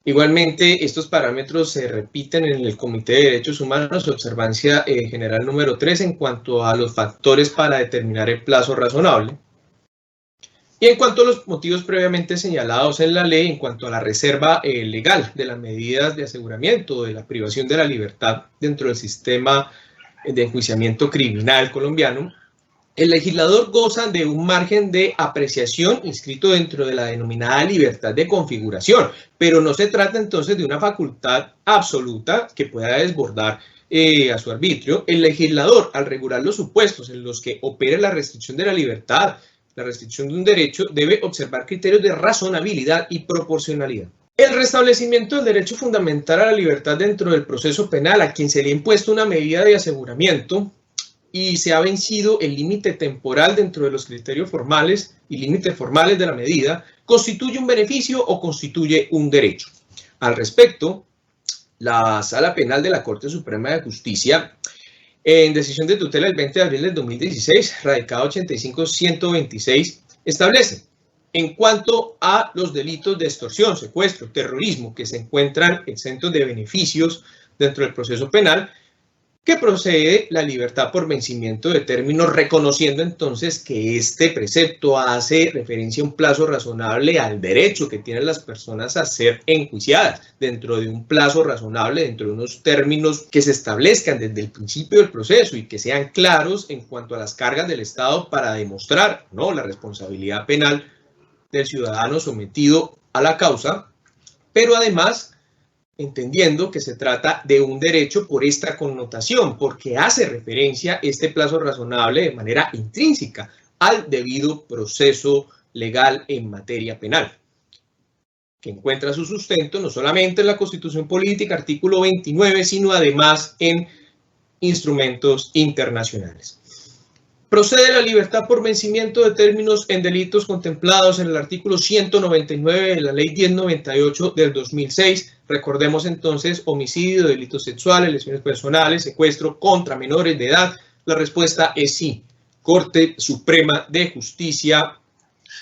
S2: Igualmente, estos parámetros se repiten en el Comité de Derechos Humanos, observancia general número 3 en cuanto a los factores para determinar el plazo razonable. Y en cuanto a los motivos previamente señalados en la ley, en cuanto a la reserva legal de las medidas de aseguramiento de la privación de la libertad dentro del sistema de enjuiciamiento criminal colombiano, el legislador goza de un margen de apreciación inscrito dentro de la denominada libertad de configuración, pero no se trata entonces de una facultad absoluta que pueda desbordar a su arbitrio. El legislador, al regular los supuestos en los que opere la restricción de la libertad, la restricción de un derecho, debe observar criterios de razonabilidad y proporcionalidad. El restablecimiento del derecho fundamental a la libertad dentro del proceso penal, a quien se le ha impuesto una medida de aseguramiento y se ha vencido el límite temporal dentro de los criterios formales y límites formales de la medida, ¿constituye un beneficio o constituye un derecho? Al respecto, la Sala Penal de la Corte Suprema de Justicia, en decisión de tutela del 20 de abril del 2016, radicada 85-126, establece, en cuanto a los delitos de extorsión, secuestro, terrorismo, que se encuentran exentos de beneficios dentro del proceso penal, que procede la libertad por vencimiento de términos, reconociendo entonces que este precepto hace referencia a un plazo razonable al derecho que tienen las personas a ser enjuiciadas dentro de un plazo razonable, dentro de unos términos que se establezcan desde el principio del proceso y que sean claros en cuanto a las cargas del Estado para demostrar no la responsabilidad penal del ciudadano sometido a la causa, pero además entendiendo que se trata de un derecho por esta connotación, porque hace referencia este plazo razonable de manera intrínseca al debido proceso legal en materia penal, que encuentra su sustento no solamente en la Constitución Política, artículo 29, sino además en instrumentos internacionales. Procede la libertad por vencimiento de términos en delitos contemplados en el artículo 199 de la Ley 1098 del 2006. Recordemos entonces homicidio, delitos sexuales, lesiones personales, secuestro contra menores de edad. La respuesta es sí. Corte Suprema de Justicia,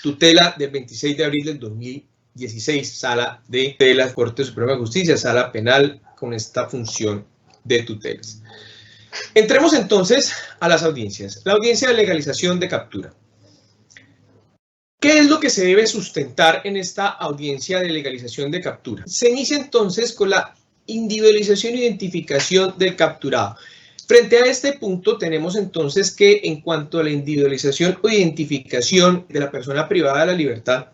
S2: tutela del 26 de abril del 2016, Sala de Tutelas, Corte Suprema de Justicia, Sala Penal con esta función de tutelas. Entremos entonces a las audiencias. La audiencia de legalización de captura. ¿Qué es lo que se debe sustentar en esta audiencia de legalización de captura? Se inicia entonces con la individualización e identificación del capturado. Frente a este punto tenemos entonces que en cuanto a la individualización o identificación de la persona privada de la libertad,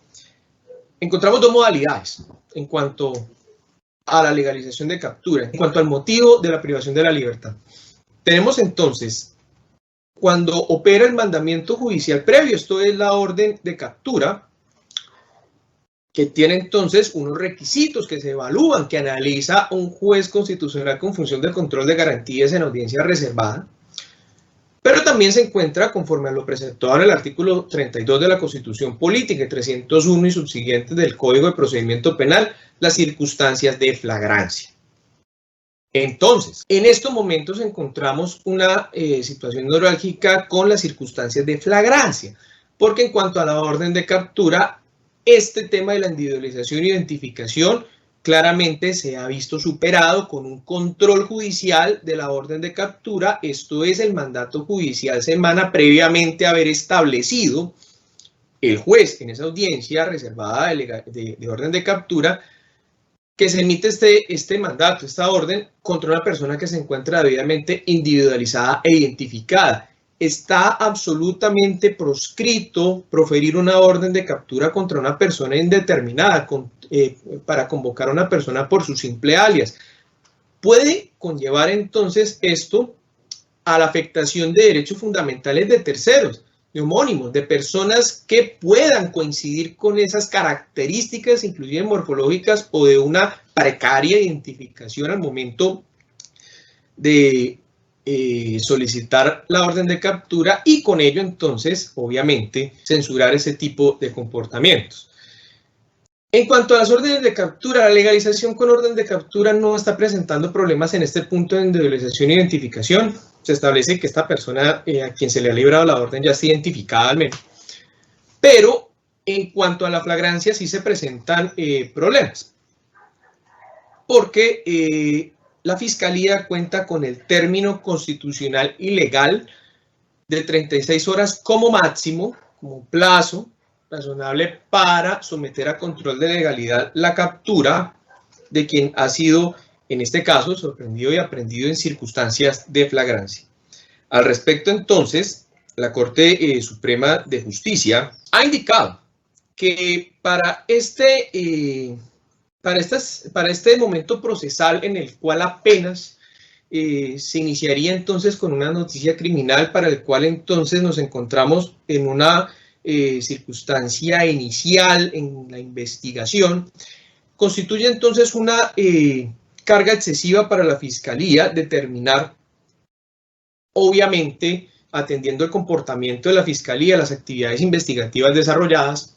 S2: encontramos dos modalidades en cuanto a la legalización de captura, en cuanto al motivo de la privación de la libertad. Tenemos entonces, cuando opera el mandamiento judicial previo, esto es la orden de captura, que tiene entonces unos requisitos que se evalúan, que analiza un juez constitucional con función de control de garantías en audiencia reservada, pero también se encuentra, conforme a lo preceptuado en el artículo 32 de la Constitución Política y 301 y subsiguientes del Código de Procedimiento Penal, las circunstancias de flagrancia. Entonces, en estos momentos encontramos una situación neurálgica con las circunstancias de flagrancia, porque en cuanto a la orden de captura, este tema de la individualización e identificación claramente se ha visto superado con un control judicial de la orden de captura. Esto es, el mandato judicial se emana previamente a haber establecido el juez en esa audiencia reservada de orden de captura, que se emite este mandato, esta orden, contra una persona que se encuentra debidamente individualizada e identificada. Está absolutamente proscrito proferir una orden de captura contra una persona indeterminada para convocar a una persona por su simple alias. Puede conllevar entonces esto a la afectación de derechos fundamentales de terceros, de homónimos, de personas que puedan coincidir con esas características, inclusive morfológicas, o de una precaria identificación al momento de solicitar la orden de captura y con ello entonces, obviamente, censurar ese tipo de comportamientos. En cuanto a las órdenes de captura, la legalización con orden de captura no está presentando problemas en este punto de individualización e identificación. Se establece que esta persona a quien se le ha librado la orden ya está identificada al menos. Pero en cuanto a la flagrancia sí se presentan problemas. Porque la Fiscalía cuenta con el término constitucional y legal de 36 horas como máximo, como plazo razonable para someter a control de legalidad la captura de quien ha sido, en este caso, sorprendido y aprehendido en circunstancias de flagrancia. Al respecto, entonces, la Corte Suprema de Justicia ha indicado que para este momento procesal en el cual apenas se iniciaría entonces con una noticia criminal para el cual entonces nos encontramos en una circunstancia inicial en la investigación, constituye entonces una carga excesiva para la Fiscalía determinar, obviamente, atendiendo el comportamiento de la Fiscalía, las actividades investigativas desarrolladas,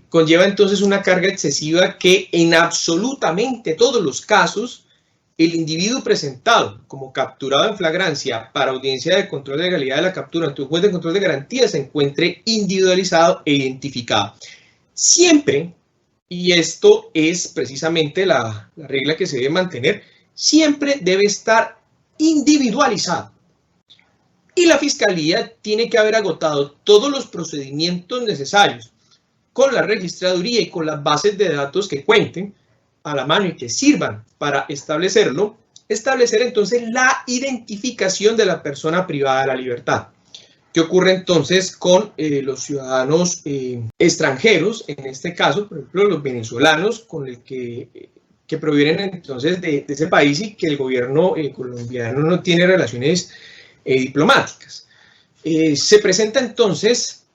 S2: conlleva entonces una carga excesiva que en absolutamente todos los casos el individuo presentado como capturado en flagrancia para audiencia de control de legalidad de la captura ante un juez de control de garantía se encuentre individualizado e identificado. Siempre, y esto es precisamente la regla que se debe mantener, siempre debe estar individualizado. Y la Fiscalía tiene que haber agotado todos los procedimientos necesarios con la registraduría y con las bases de datos que cuenten a la mano y que sirvan para establecer entonces la identificación de la persona privada de la libertad. ¿Qué ocurre entonces con los ciudadanos extranjeros? En este caso, por ejemplo, los venezolanos con el que provienen entonces de ese país y que el gobierno colombiano no tiene relaciones diplomáticas. Se presenta entonces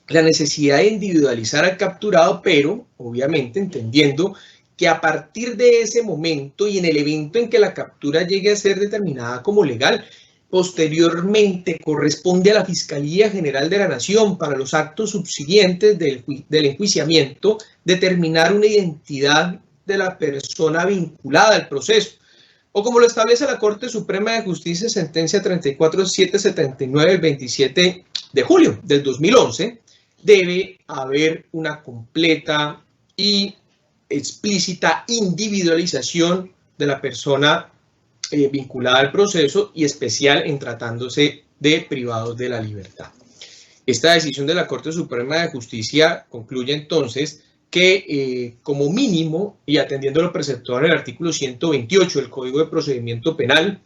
S2: la necesidad de individualizar al capturado, pero obviamente entendiendo que a partir de ese momento y en el evento en que la captura llegue a ser determinada como legal, posteriormente corresponde a la Fiscalía General de la Nación para los actos subsiguientes del enjuiciamiento determinar una identidad de la persona vinculada al proceso, o como lo establece la Corte Suprema de Justicia, sentencia 34779 del 27 de julio del 2011, debe haber una completa y explícita individualización de la persona vinculada al proceso y especial en tratándose de privados de la libertad. Esta decisión de la Corte Suprema de Justicia concluye entonces que como mínimo y atendiendo lo preceptuado en el artículo 128 del Código de Procedimiento Penal,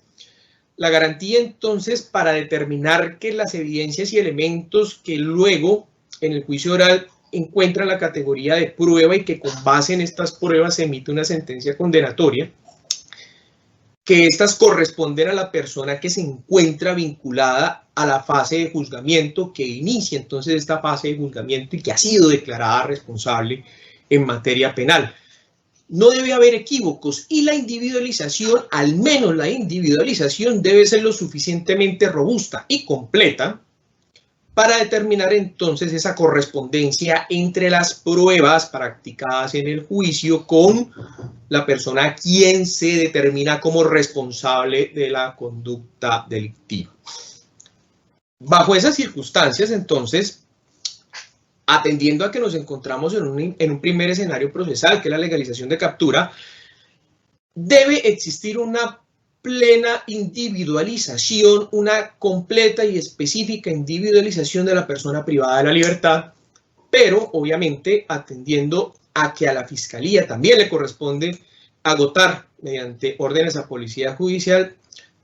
S2: la garantía entonces para determinar que las evidencias y elementos que luego en el juicio oral encuentran la categoría de prueba y que con base en estas pruebas se emite una sentencia condenatoria, que estas corresponden a la persona que se encuentra vinculada a la fase de juzgamiento, que inicia entonces esta fase de juzgamiento y que ha sido declarada responsable en materia penal. No debe haber equívocos y la individualización, al menos la individualización, debe ser lo suficientemente robusta y completa para determinar entonces esa correspondencia entre las pruebas practicadas en el juicio con la persona a quien se determina como responsable de la conducta delictiva. Bajo esas circunstancias, entonces, atendiendo a que nos encontramos en un primer escenario procesal, que es la legalización de captura, debe existir una plena individualización, una completa y específica individualización de la persona privada de la libertad, pero obviamente atendiendo a que a la Fiscalía también le corresponde agotar mediante órdenes a Policía Judicial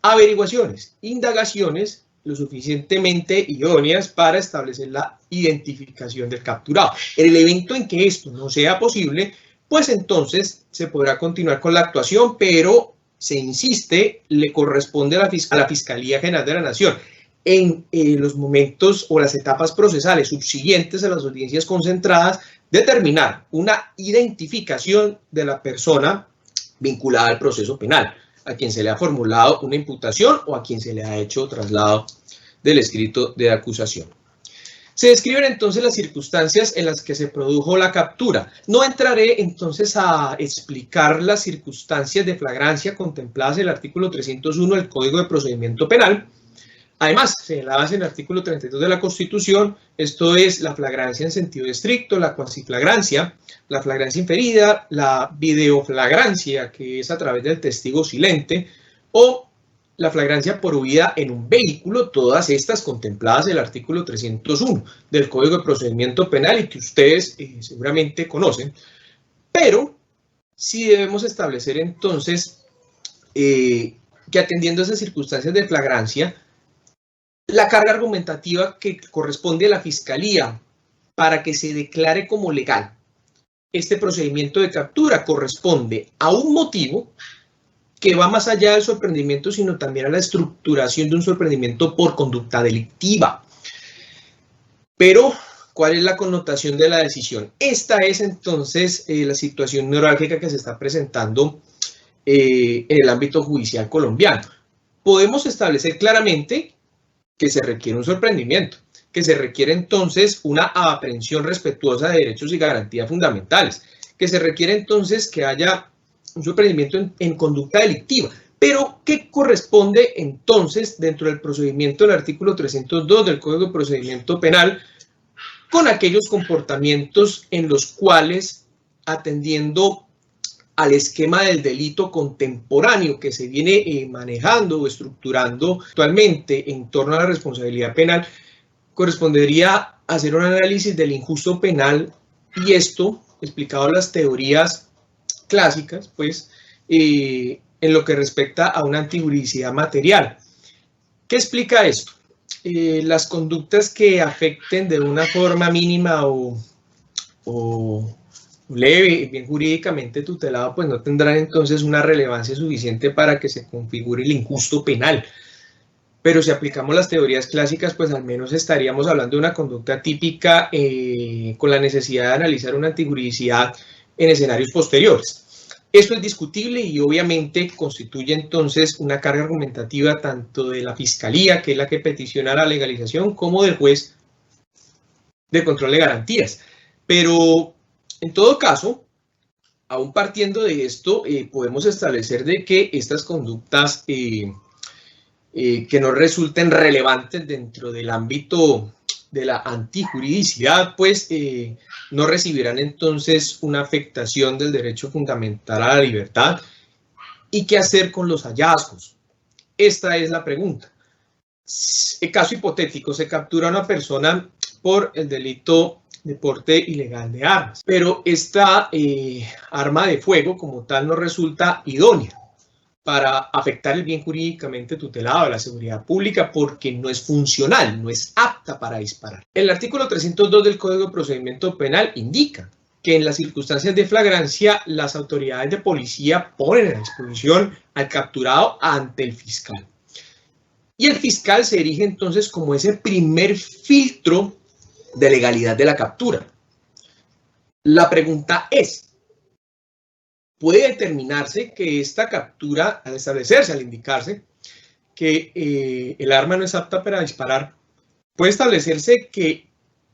S2: averiguaciones, indagaciones lo suficientemente idóneas para establecer la identificación del capturado. En el evento en que esto no sea posible, pues entonces se podrá continuar con la actuación, pero se insiste, le corresponde a la Fiscalía General de la Nación en los momentos o las etapas procesales subsiguientes a las audiencias concentradas, determinar una identificación de la persona vinculada al proceso penal. a quien se le ha formulado una imputación o a quien se le ha hecho traslado del escrito de acusación. Se describen entonces las circunstancias en las que se produjo la captura. No entraré entonces a explicar las circunstancias de flagrancia contempladas en el artículo 301 del Código de Procedimiento Penal. Además, señaladas en el artículo 32 de la Constitución, esto es la flagrancia en sentido estricto, la cuasiflagrancia, la flagrancia inferida, la videoflagrancia, que es a través del testigo silente, o la flagrancia por huida en un vehículo, todas estas contempladas en el artículo 301 del Código de Procedimiento Penal y que ustedes seguramente conocen, pero sí debemos establecer entonces que atendiendo a esas circunstancias de flagrancia, la carga argumentativa que corresponde a la Fiscalía para que se declare como legal este procedimiento de captura corresponde a un motivo que va más allá del sorprendimiento, sino también a la estructuración de un sorprendimiento por conducta delictiva. Pero, ¿cuál es la connotación de la decisión? Esta es entonces la situación neurálgica que se está presentando en el ámbito judicial colombiano. Podemos establecer claramente que se requiere un sorprendimiento, que se requiere entonces una aprehensión respetuosa de derechos y garantías fundamentales, que se requiere entonces que haya un sorprendimiento en conducta delictiva. Pero, ¿qué corresponde entonces dentro del procedimiento del artículo 302 del Código de Procedimiento Penal con aquellos comportamientos en los cuales, atendiendo al esquema del delito contemporáneo que se viene manejando o estructurando actualmente en torno a la responsabilidad penal, correspondería hacer un análisis del injusto penal y esto, explicado en las teorías clásicas, pues, en lo que respecta a una antijuridicidad material. ¿Qué explica esto? Las conductas que afecten de una forma mínima o leve, bien jurídicamente tutelado, pues no tendrán entonces una relevancia suficiente para que se configure el injusto penal. Pero si aplicamos las teorías clásicas, pues al menos estaríamos hablando de una conducta típica con la necesidad de analizar una antijuridicidad en escenarios posteriores. Esto es discutible y obviamente constituye entonces una carga argumentativa tanto de la Fiscalía, que es la que peticiona la legalización, como del juez de control de garantías. Pero en todo caso, aún partiendo de esto, podemos establecer de que estas conductas que no resulten relevantes dentro del ámbito de la antijuridicidad, pues no recibirán entonces una afectación del derecho fundamental a la libertad. ¿Y qué hacer con los hallazgos? Esta es la pregunta. En caso hipotético, se captura a una persona por el delito de porte ilegal de armas, pero esta arma de fuego como tal no resulta idónea para afectar el bien jurídicamente tutelado de la seguridad pública porque no es funcional, no es apta para disparar. El artículo 302 del Código de Procedimiento Penal indica que en las circunstancias de flagrancia las autoridades de policía ponen a disposición al capturado ante el fiscal. Y el fiscal se erige entonces como ese primer filtro de legalidad de la captura. La pregunta es, ¿puede determinarse que esta captura, al establecerse, al indicarse que el arma no es apta para disparar, puede establecerse que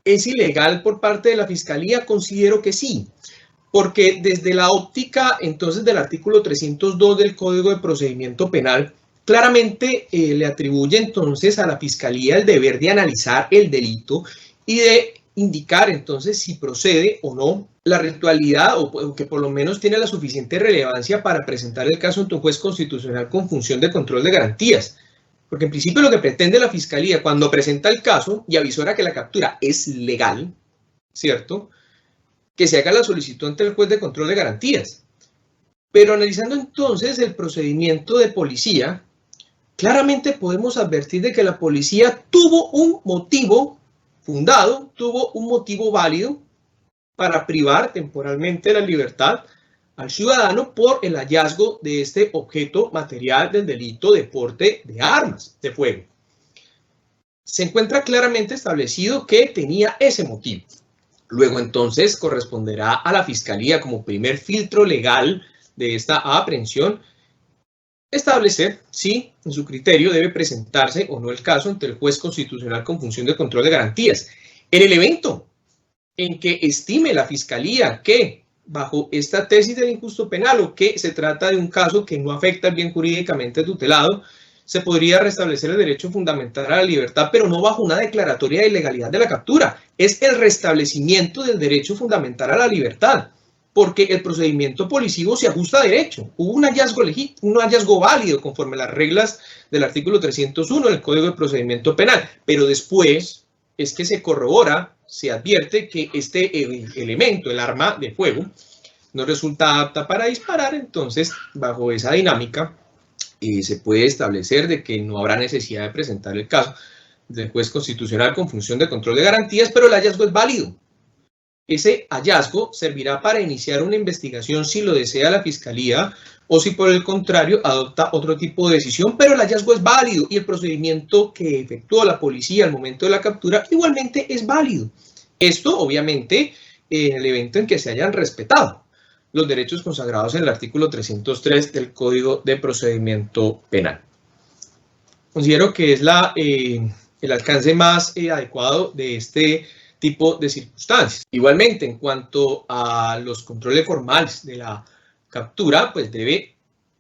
S2: es ilegal por parte de la Fiscalía? Considero que sí, porque desde la óptica entonces del artículo 302 del Código de Procedimiento Penal, claramente le atribuye entonces a la Fiscalía el deber de analizar el delito y de indicar entonces si procede o no la ritualidad o que por lo menos tiene la suficiente relevancia para presentar el caso ante un juez constitucional con función de control de garantías. Porque en principio lo que pretende la Fiscalía cuando presenta el caso y avisora que la captura es legal, ¿cierto? Que se haga la solicitud ante el juez de control de garantías. Pero analizando entonces el procedimiento de policía, claramente podemos advertir de que la policía tuvo un motivo fundado, tuvo un motivo válido para privar temporalmente la libertad al ciudadano por el hallazgo de este objeto material del delito de porte de armas de fuego. Se encuentra claramente establecido que tenía ese motivo. Luego entonces corresponderá a la Fiscalía como primer filtro legal de esta aprehensión establecer si en su criterio debe presentarse o no el caso ante el juez constitucional con función de control de garantías. En el evento en que estime la Fiscalía que bajo esta tesis del injusto penal o que se trata de un caso que no afecta al bien jurídicamente tutelado, se podría restablecer el derecho fundamental a la libertad, pero no bajo una declaratoria de ilegalidad de la captura. Es el restablecimiento del derecho fundamental a la libertad, porque el procedimiento policivo se ajusta a derecho. Hubo un hallazgo válido conforme a las reglas del artículo 301 del Código de Procedimiento Penal, pero después es que se corrobora, se advierte que este elemento, el arma de fuego, no resulta apta para disparar. Entonces, bajo esa dinámica, se puede establecer de que no habrá necesidad de presentar el caso del juez constitucional con función de control de garantías, pero el hallazgo es válido. Ese hallazgo servirá para iniciar una investigación si lo desea la Fiscalía o si por el contrario adopta otro tipo de decisión, pero el hallazgo es válido y el procedimiento que efectuó la policía al momento de la captura igualmente es válido. Esto obviamente en el evento en que se hayan respetado los derechos consagrados en el artículo 303 del Código de Procedimiento Penal. Considero que es el alcance más adecuado de este tipo de circunstancias. Igualmente, en cuanto a los controles formales de la captura, pues debe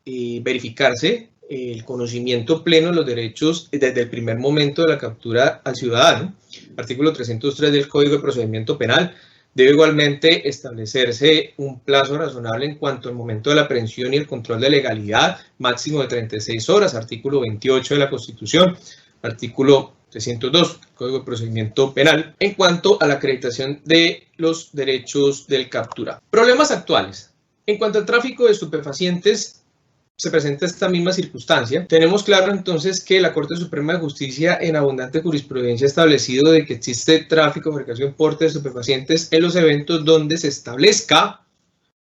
S2: verificarse el conocimiento pleno de los derechos desde el primer momento de la captura al ciudadano. Artículo 303 del Código de Procedimiento Penal. Debe igualmente establecerse un plazo razonable en cuanto al momento de la aprehensión y el control de legalidad, máximo de 36 horas, artículo 28 de la Constitución, artículo 302 del Código de Procedimiento Penal, en cuanto a la acreditación de los derechos del capturado. Problemas actuales. En cuanto al tráfico de estupefacientes, se presenta esta misma circunstancia. Tenemos claro entonces que la Corte Suprema de Justicia en abundante jurisprudencia ha establecido de que existe tráfico, fabricación, porte de estupefacientes en los eventos donde se establezca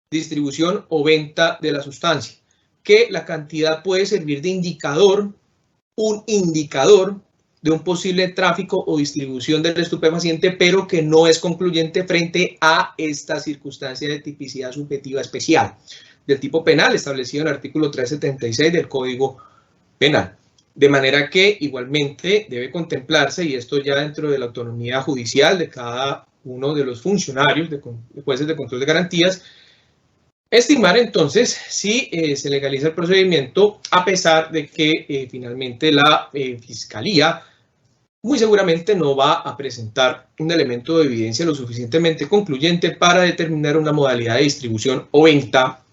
S2: distribución o venta de la sustancia, que la cantidad puede servir de indicador, un indicador de un posible tráfico o distribución del estupefaciente, pero que no es concluyente frente a esta circunstancia de tipicidad subjetiva especial del tipo penal establecido en el artículo 376 del Código Penal. De manera que igualmente debe contemplarse, y esto ya dentro de la autonomía judicial de cada uno de los funcionarios, de jueces de control de garantías, estimar entonces si se legaliza el procedimiento, a pesar de que finalmente la Fiscalía muy seguramente no va a presentar un elemento de evidencia lo suficientemente concluyente para determinar una modalidad de distribución o venta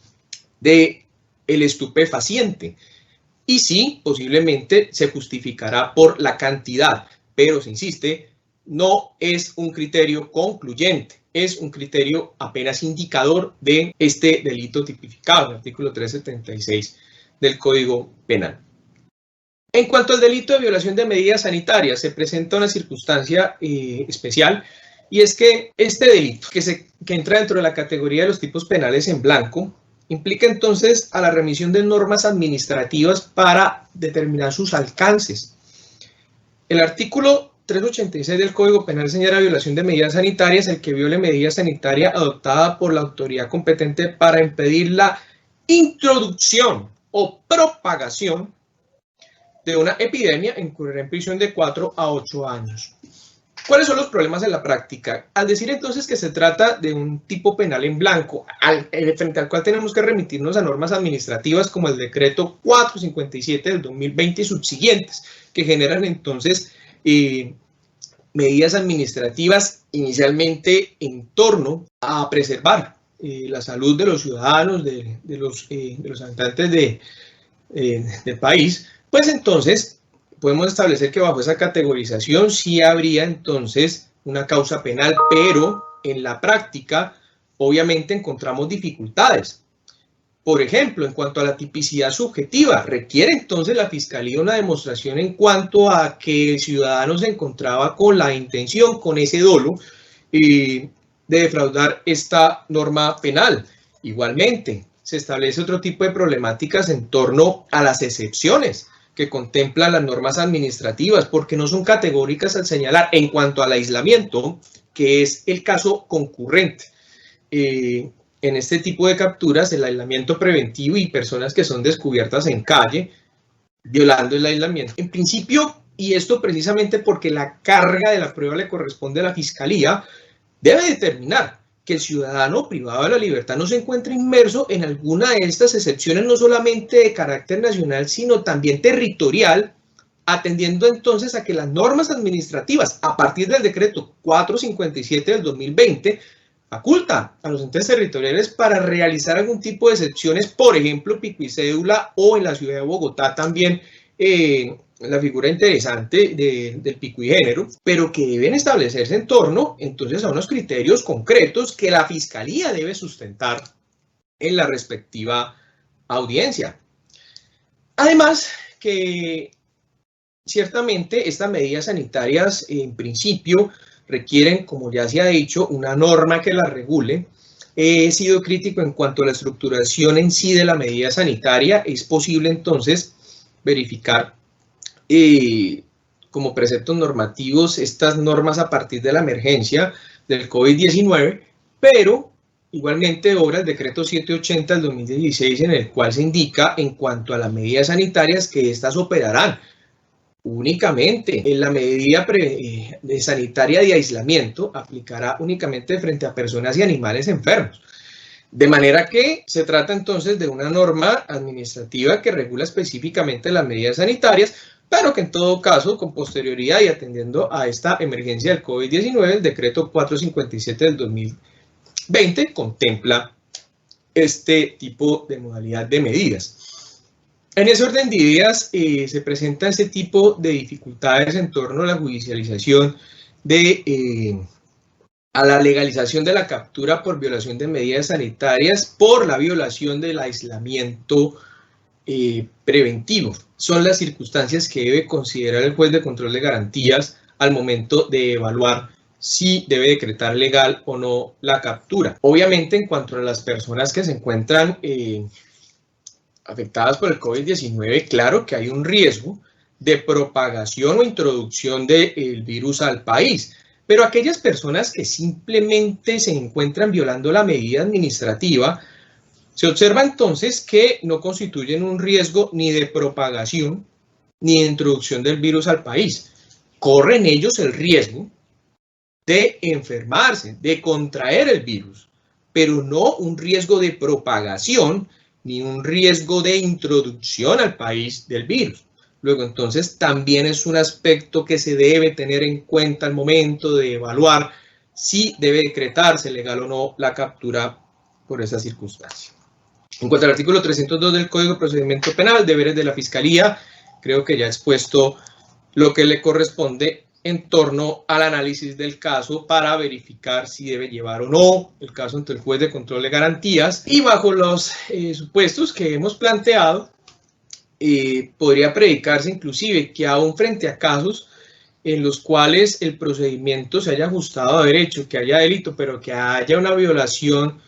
S2: del estupefaciente. Y sí, posiblemente se justificará por la cantidad, pero se insiste, no es un criterio concluyente, es un criterio apenas indicador de este delito tipificado en el artículo 376 del Código Penal. En cuanto al delito de violación de medidas sanitarias, se presenta una circunstancia especial, y es que este delito, que entra dentro de la categoría de los tipos penales en blanco, implica entonces a la remisión de normas administrativas para determinar sus alcances. El artículo 386 del Código Penal señala violación de medidas sanitarias el que viole medida sanitaria adoptada por la autoridad competente para impedir la introducción o propagación de una epidemia, incurrirá en prisión de 4 a 8 años. ¿Cuáles son los problemas en la práctica? Al decir entonces que se trata de un tipo penal en blanco, frente al cual tenemos que remitirnos a normas administrativas como el decreto 457 del 2020 y subsiguientes, que generan entonces medidas administrativas inicialmente en torno a preservar la salud de los ciudadanos, de los habitantes del país, pues entonces podemos establecer que bajo esa categorización sí habría entonces una causa penal, pero en la práctica obviamente encontramos dificultades. Por ejemplo, en cuanto a la tipicidad subjetiva, requiere entonces la Fiscalía una demostración en cuanto a que el ciudadano se encontraba con la intención, con ese dolo, de defraudar esta norma penal. Igualmente, se establece otro tipo de problemáticas en torno a las excepciones que contemplan las normas administrativas, porque no son categóricas al señalar en cuanto al aislamiento, que es el caso concurrente. en este tipo de capturas el aislamiento preventivo y personas que son descubiertas en calle violando el aislamiento. En principio, y esto precisamente porque la carga de la prueba le corresponde a la Fiscalía, debe determinar que el ciudadano privado de la libertad no se encuentre inmerso en alguna de estas excepciones, no solamente de carácter nacional, sino también territorial, atendiendo entonces a que las normas administrativas, a partir del decreto 457 del 2020, faculta a los entes territoriales para realizar algún tipo de excepciones, por ejemplo, pico y cédula, o en la ciudad de Bogotá también la figura interesante del pico y género, pero que deben establecerse en torno entonces a unos criterios concretos que la Fiscalía debe sustentar en la respectiva audiencia. Además que ciertamente estas medidas sanitarias en principio requieren, como ya se ha dicho, una norma que las regule. He sido crítico en cuanto a la estructuración en sí de la medida sanitaria. Es posible entonces verificar como preceptos normativos estas normas a partir de la emergencia del COVID-19, pero igualmente obra el decreto 780 del 2016, en el cual se indica en cuanto a las medidas sanitarias que estas operarán únicamente en la medida sanitaria de aislamiento, aplicará únicamente frente a personas y animales enfermos. De manera que se trata entonces de una norma administrativa que regula específicamente las medidas sanitarias, pero que en todo caso, con posterioridad y atendiendo a esta emergencia del COVID-19, el decreto 457 del 2020 contempla este tipo de modalidad de medidas. En ese orden de ideas se presenta ese tipo de dificultades en torno a la judicialización a la legalización de la captura por violación de medidas sanitarias por la violación del aislamiento preventivo. Son las circunstancias que debe considerar el juez de control de garantías al momento de evaluar si debe decretar legal o no la captura. Obviamente, en cuanto a las personas que se encuentran afectadas por el COVID-19, claro que hay un riesgo de propagación o introducción del virus al país, pero aquellas personas que simplemente se encuentran violando la medida administrativa, se observa entonces que no constituyen un riesgo ni de propagación ni de introducción del virus al país. Corren ellos el riesgo de enfermarse, de contraer el virus, pero no un riesgo de propagación ni un riesgo de introducción al país del virus. Luego, entonces, también es un aspecto que se debe tener en cuenta al momento de evaluar si debe decretarse legal o no la captura por esa circunstancia. En cuanto al artículo 302 del Código de Procedimiento Penal, deberes de la Fiscalía, creo que ya he expuesto lo que le corresponde en torno al análisis del caso para verificar si debe llevar o no el caso ante el juez de control de garantías, y bajo los supuestos que hemos planteado, podría predicarse inclusive que aún frente a casos en los cuales el procedimiento se haya ajustado a derecho, que haya delito, pero que haya una violación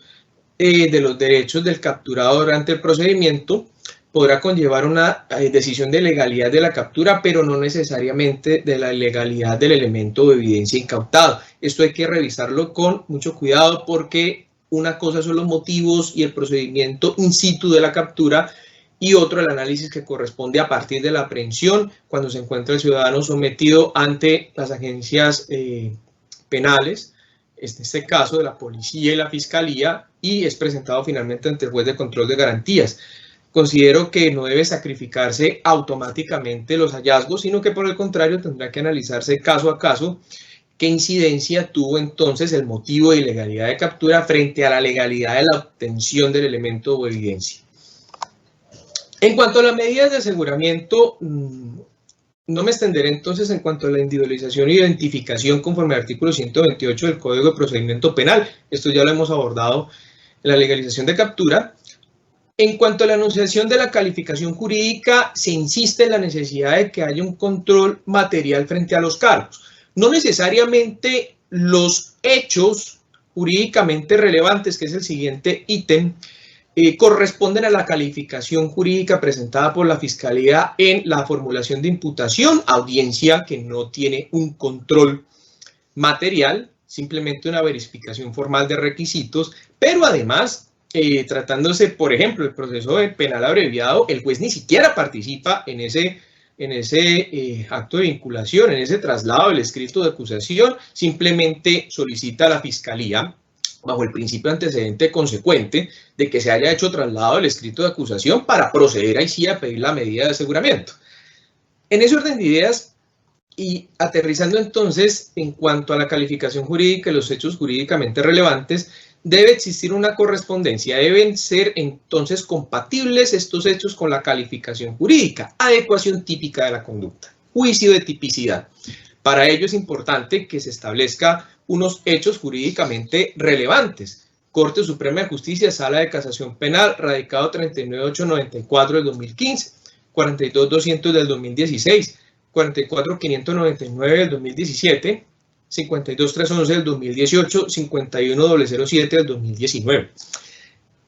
S2: de los derechos del capturado durante el procedimiento, podrá conllevar una decisión de legalidad de la captura, pero no necesariamente de la legalidad del elemento de evidencia incautado. Esto hay que revisarlo con mucho cuidado, porque una cosa son los motivos y el procedimiento in situ de la captura, y otro el análisis que corresponde a partir de la aprehensión, cuando se encuentra el ciudadano sometido ante las agencias penales, en este caso de la policía y la fiscalía, y es presentado finalmente ante el juez de control de garantías. Considero que no debe sacrificarse automáticamente los hallazgos, sino que por el contrario tendrá que analizarse caso a caso qué incidencia tuvo entonces el motivo de ilegalidad de captura frente a la legalidad de la obtención del elemento o evidencia. En cuanto a las medidas de aseguramiento, no me extenderé entonces en cuanto a la individualización e identificación conforme al artículo 128 del Código de Procedimiento Penal. Esto ya lo hemos abordado en la legalización de captura. En cuanto a la enunciación de la calificación jurídica, se insiste en la necesidad de que haya un control material frente a los cargos. No necesariamente los hechos jurídicamente relevantes, que es el siguiente ítem, corresponden a la calificación jurídica presentada por la Fiscalía en la formulación de imputación, audiencia que no tiene un control material simplemente una verificación formal de requisitos, pero además, tratándose, por ejemplo, el proceso penal abreviado, el juez ni siquiera participa en ese acto de vinculación, en ese traslado del escrito de acusación, simplemente solicita a la Fiscalía, bajo el principio antecedente consecuente, de que se haya hecho traslado del escrito de acusación para proceder ahí sí a pedir la medida de aseguramiento. En ese orden de ideas, y aterrizando entonces en cuanto a la calificación jurídica y los hechos jurídicamente relevantes, debe existir una correspondencia, deben ser entonces compatibles estos hechos con la calificación jurídica, adecuación típica de la conducta, juicio de tipicidad. Para ello es importante que se establezca unos hechos jurídicamente relevantes. Corte Suprema de Justicia, Sala de Casación Penal, radicado 39894 del 2015, 42200 del 2016, 44599 del 2017, 52311 del 2018, 51007 del 2019.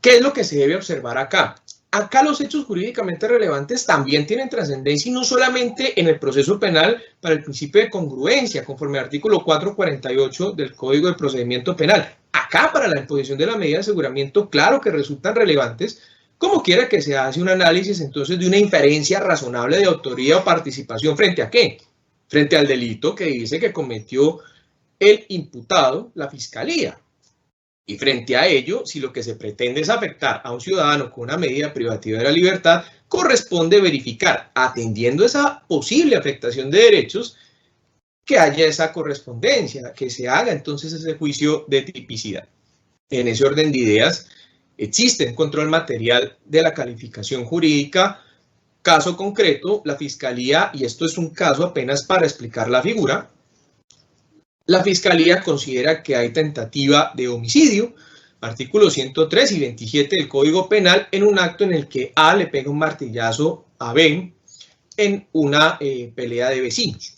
S2: ¿Qué es lo que se debe observar acá? Acá los hechos jurídicamente relevantes también tienen trascendencia y no solamente en el proceso penal para el principio de congruencia, conforme al artículo 448 del Código de Procedimiento Penal. Acá para la imposición de la medida de aseguramiento, claro que resultan relevantes, como quiera que se hace un análisis entonces de una inferencia razonable de autoría o participación frente a ¿qué? Frente al delito que dice que cometió el imputado, la Fiscalía. Y frente a ello, si lo que se pretende es afectar a un ciudadano con una medida privativa de la libertad, corresponde verificar, atendiendo esa posible afectación de derechos, que haya esa correspondencia, que se haga entonces ese juicio de tipicidad. En ese orden de ideas, existe un control material de la calificación jurídica. Caso concreto, la Fiscalía, y esto es un caso apenas para explicar la figura, la Fiscalía considera que hay tentativa de homicidio, artículos 103 y 27 del Código Penal, en un acto en el que A le pega un martillazo a B en una pelea de vecinos.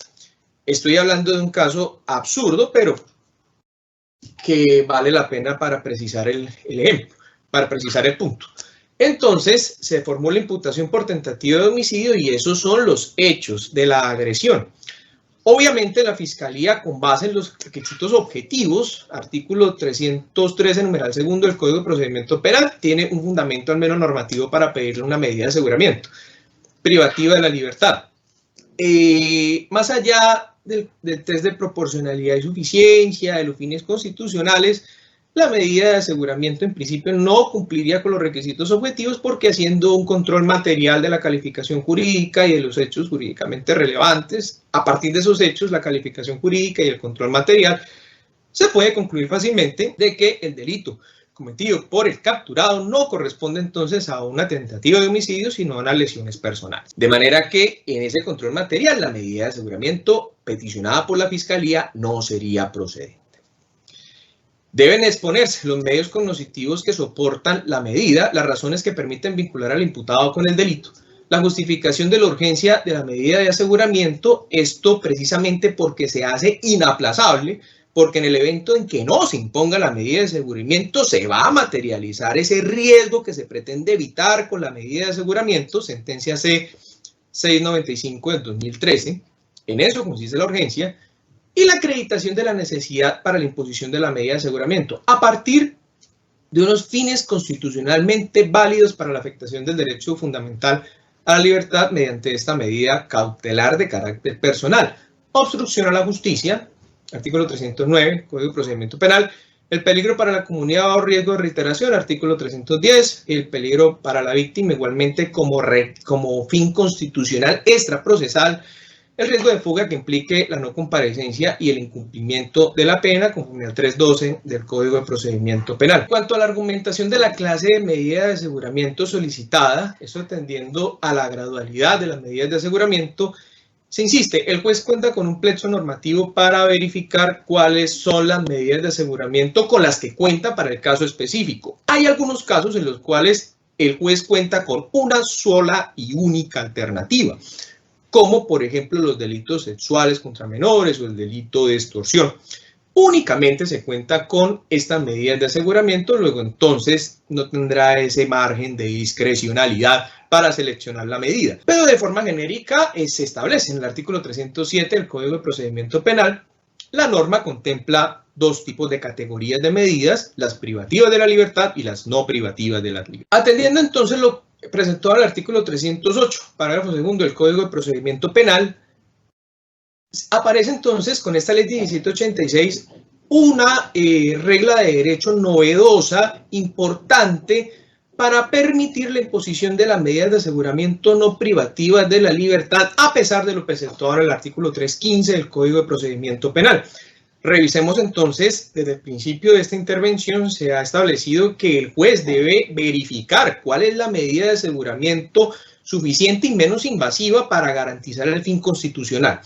S2: Estoy hablando de un caso absurdo, pero que vale la pena para precisar el ejemplo, para precisar el punto. Entonces, se formó la imputación por tentativa de homicidio y esos son los hechos de la agresión. Obviamente, la Fiscalía, con base en los requisitos objetivos, artículo 313, numeral segundo del Código de Procedimiento Penal, tiene un fundamento al menos normativo para pedirle una medida de aseguramiento privativa de la libertad. Más allá del test de proporcionalidad y suficiencia, de los fines constitucionales, la medida de aseguramiento en principio no cumpliría con los requisitos objetivos porque haciendo un control material de la calificación jurídica y de los hechos jurídicamente relevantes, a partir de esos hechos, la calificación jurídica y el control material, se puede concluir fácilmente de que el delito cometido por el capturado no corresponde entonces a una tentativa de homicidio, sino a unas lesiones personales. De manera que en ese control material, la medida de aseguramiento peticionada por la Fiscalía no sería procedente. Deben exponerse los medios cognitivos que soportan la medida, las razones que permiten vincular al imputado con el delito, la justificación de la urgencia de la medida de aseguramiento, esto precisamente porque se hace inaplazable, porque en el evento en que no se imponga la medida de aseguramiento se va a materializar ese riesgo que se pretende evitar con la medida de aseguramiento, sentencia C695 del 2013, en eso consiste la urgencia, y la acreditación de la necesidad para la imposición de la medida de aseguramiento, a partir de unos fines constitucionalmente válidos para la afectación del derecho fundamental a la libertad mediante esta medida cautelar de carácter personal. Obstrucción a la justicia, artículo 309, Código de Procedimiento Penal, el peligro para la comunidad o riesgo de reiteración, artículo 310, el peligro para la víctima igualmente como fin constitucional extraprocesal, el riesgo de fuga que implique la no comparecencia y el incumplimiento de la pena, conforme al 312 del Código de Procedimiento Penal. En cuanto a la argumentación de la clase de medida de aseguramiento solicitada, esto atendiendo a la gradualidad de las medidas de aseguramiento, se insiste, el juez cuenta con un plexo normativo para verificar cuáles son las medidas de aseguramiento con las que cuenta para el caso específico. Hay algunos casos en los cuales el juez cuenta con una sola y única alternativa, como por ejemplo los delitos sexuales contra menores o el delito de extorsión. Únicamente se cuenta con estas medidas de aseguramiento, luego entonces no tendrá ese margen de discrecionalidad para seleccionar la medida. Pero de forma genérica se establece en el artículo 307 del Código de Procedimiento Penal la norma contempla dos tipos de categorías de medidas, las privativas de la libertad y las no privativas de la libertad. Atendiendo entonces lo presentado al artículo 308, parágrafo segundo del Código de Procedimiento Penal, aparece entonces con esta ley 1786 una regla de derecho novedosa, importante, para permitir la imposición de las medidas de aseguramiento no privativas de la libertad, a pesar de lo presentado en el artículo 315 del Código de Procedimiento Penal. Revisemos entonces, desde el principio de esta intervención se ha establecido que el juez debe verificar cuál es la medida de aseguramiento suficiente y menos invasiva para garantizar el fin constitucional.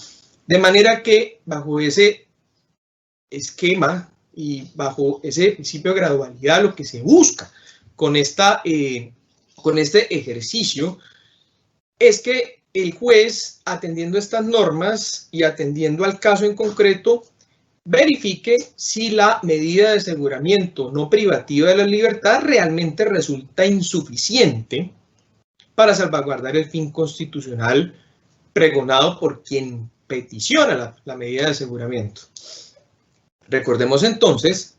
S2: De manera que bajo ese esquema y bajo ese principio de gradualidad, lo que se busca con este ejercicio es que el juez, atendiendo estas normas y atendiendo al caso en concreto, verifique si la medida de aseguramiento no privativa de la libertad realmente resulta insuficiente para salvaguardar el fin constitucional pregonado por quien peticiona la medida de aseguramiento. Recordemos entonces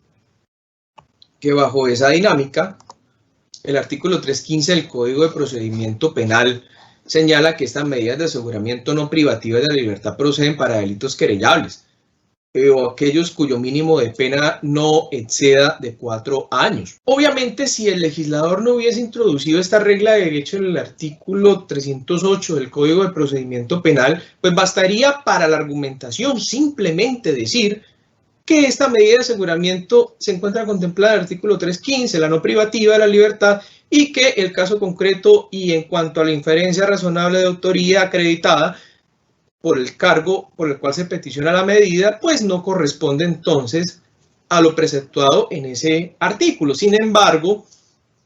S2: que bajo esa dinámica, el artículo 315 del Código de Procedimiento Penal señala que estas medidas de aseguramiento no privativas de la libertad proceden para delitos querellables o aquellos cuyo mínimo de pena no exceda de 4 años. Obviamente, si el legislador no hubiese introducido esta regla de derecho en el artículo 308 del Código de Procedimiento Penal, pues bastaría para la argumentación simplemente decir que esta medida de aseguramiento se encuentra contemplada en el artículo 315, la no privativa de la libertad, y que el caso concreto y en cuanto a la inferencia razonable de autoría acreditada por el cargo por el cual se peticiona la medida, pues no corresponde entonces a lo preceptuado en ese artículo. Sin embargo,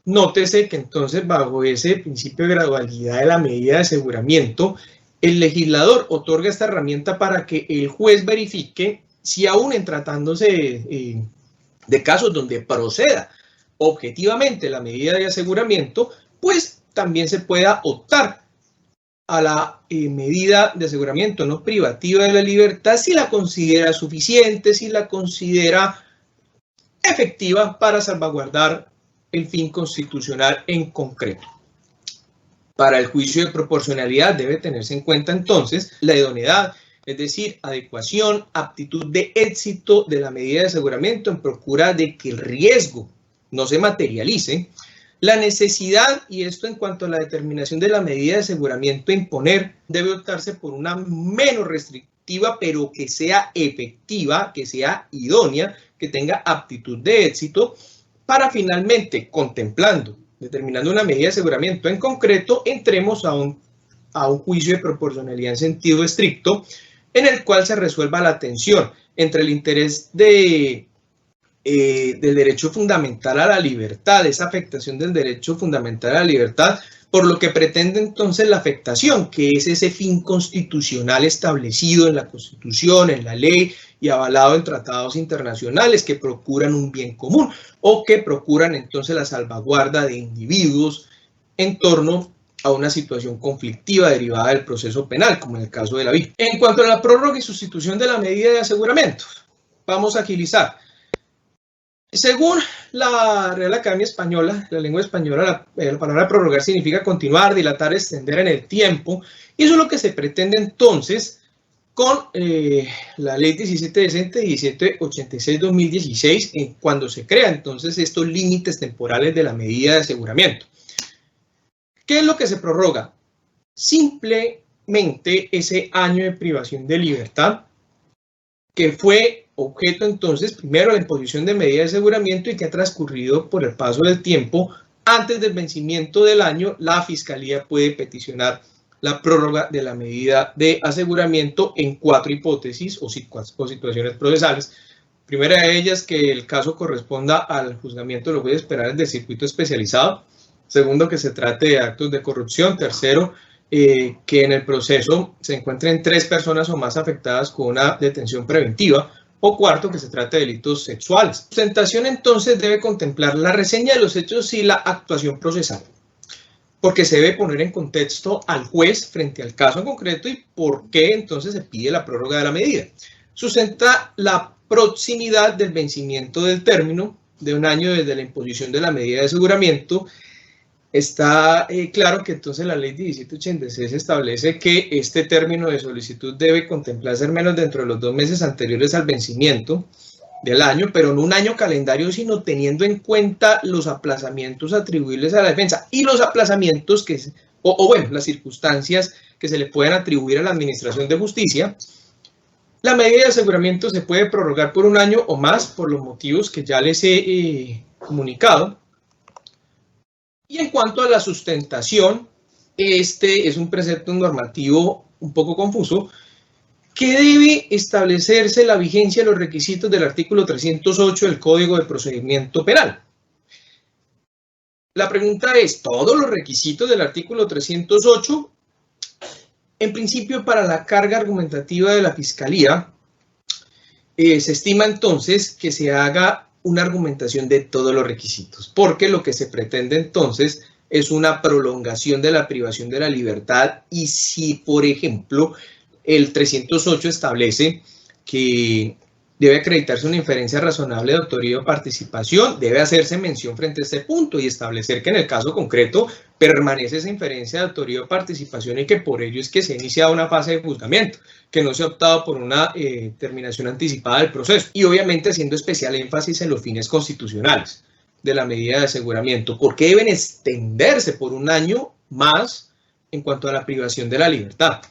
S2: nótese que entonces bajo ese principio de gradualidad de la medida de aseguramiento, el legislador otorga esta herramienta para que el juez verifique si aún en tratándose de casos donde proceda objetivamente la medida de aseguramiento, pues también se pueda optar a la medida de aseguramiento no privativa de la libertad si la considera suficiente, si la considera efectiva para salvaguardar el fin constitucional en concreto. Para el juicio de proporcionalidad debe tenerse en cuenta entonces la idoneidad, es decir, adecuación, aptitud de éxito de la medida de aseguramiento en procura de que el riesgo no se materialice, la necesidad, y esto en cuanto a la determinación de la medida de aseguramiento a imponer, debe optarse por una menos restrictiva, pero que sea efectiva, que sea idónea, que tenga aptitud de éxito, para finalmente, determinando una medida de aseguramiento en concreto, entremos a un juicio de proporcionalidad en sentido estricto, en el cual se resuelva la tensión entre el interés del derecho fundamental a la libertad, esa afectación del derecho fundamental a la libertad, por lo que pretende entonces la afectación, que es ese fin constitucional establecido en la Constitución, en la ley y avalado en tratados internacionales que procuran un bien común o que procuran entonces la salvaguarda de individuos en torno a una situación conflictiva derivada del proceso penal, como en el caso de la víctima. En cuanto a la prórroga y sustitución de la medida de aseguramiento, vamos a agilizar. Según la Real Academia Española, la lengua española, la palabra prorrogar significa continuar, dilatar, extender en el tiempo, y eso es lo que se pretende entonces con la Ley 1760 y 1786-2016, cuando se crean entonces estos límites temporales de la medida de aseguramiento. ¿Qué es lo que se prorroga? Simplemente ese año de privación de libertad que fue objeto entonces primero la imposición de medida de aseguramiento y que ha transcurrido por el paso del tiempo. Antes del vencimiento del año, la Fiscalía puede peticionar la prórroga de la medida de aseguramiento en 4 hipótesis o situaciones procesales. Primera de ellas, que el caso corresponda al juzgamiento de los jueces penales del circuito especializado. Segundo, que se trate de actos de corrupción. Tercero, que en el proceso se encuentren 3 personas o más afectadas con una detención preventiva. O cuarto, que se trate de delitos sexuales. La sustentación entonces debe contemplar la reseña de los hechos y la actuación procesal, porque se debe poner en contexto al juez frente al caso en concreto y por qué entonces se pide la prórroga de la medida. sustenta la proximidad del vencimiento del término de un año desde la imposición de la medida de aseguramiento. Está claro que entonces la ley 1786 establece que este término de solicitud debe contemplar ser menos dentro de los 2 meses anteriores al vencimiento del año, pero no un año calendario, sino teniendo en cuenta los aplazamientos atribuibles a la defensa y los aplazamientos que, bueno, las circunstancias que se le pueden atribuir a la Administración de Justicia. La medida de aseguramiento se puede prorrogar por un año o más por los motivos que ya les he comunicado. Y en cuanto a la sustentación, este es un precepto normativo un poco confuso, que debe establecerse la vigencia de los requisitos del artículo 308 del Código de Procedimiento Penal. La pregunta es, ¿todos los requisitos del artículo 308? En principio, para la carga argumentativa de la Fiscalía, se estima entonces que se haga una argumentación de todos los requisitos, porque lo que se pretende entonces es una prolongación de la privación de la libertad. Y si, por ejemplo, el 308 establece que debe acreditarse una inferencia razonable de autoría o participación, debe hacerse mención frente a este punto y establecer que en el caso concreto permanece esa inferencia de autoría o participación y que por ello es que se ha iniciado una fase de juzgamiento, que no se ha optado por una terminación anticipada del proceso, y obviamente haciendo especial énfasis en los fines constitucionales de la medida de aseguramiento, porque deben extenderse por un año más en cuanto a la privación de la libertad.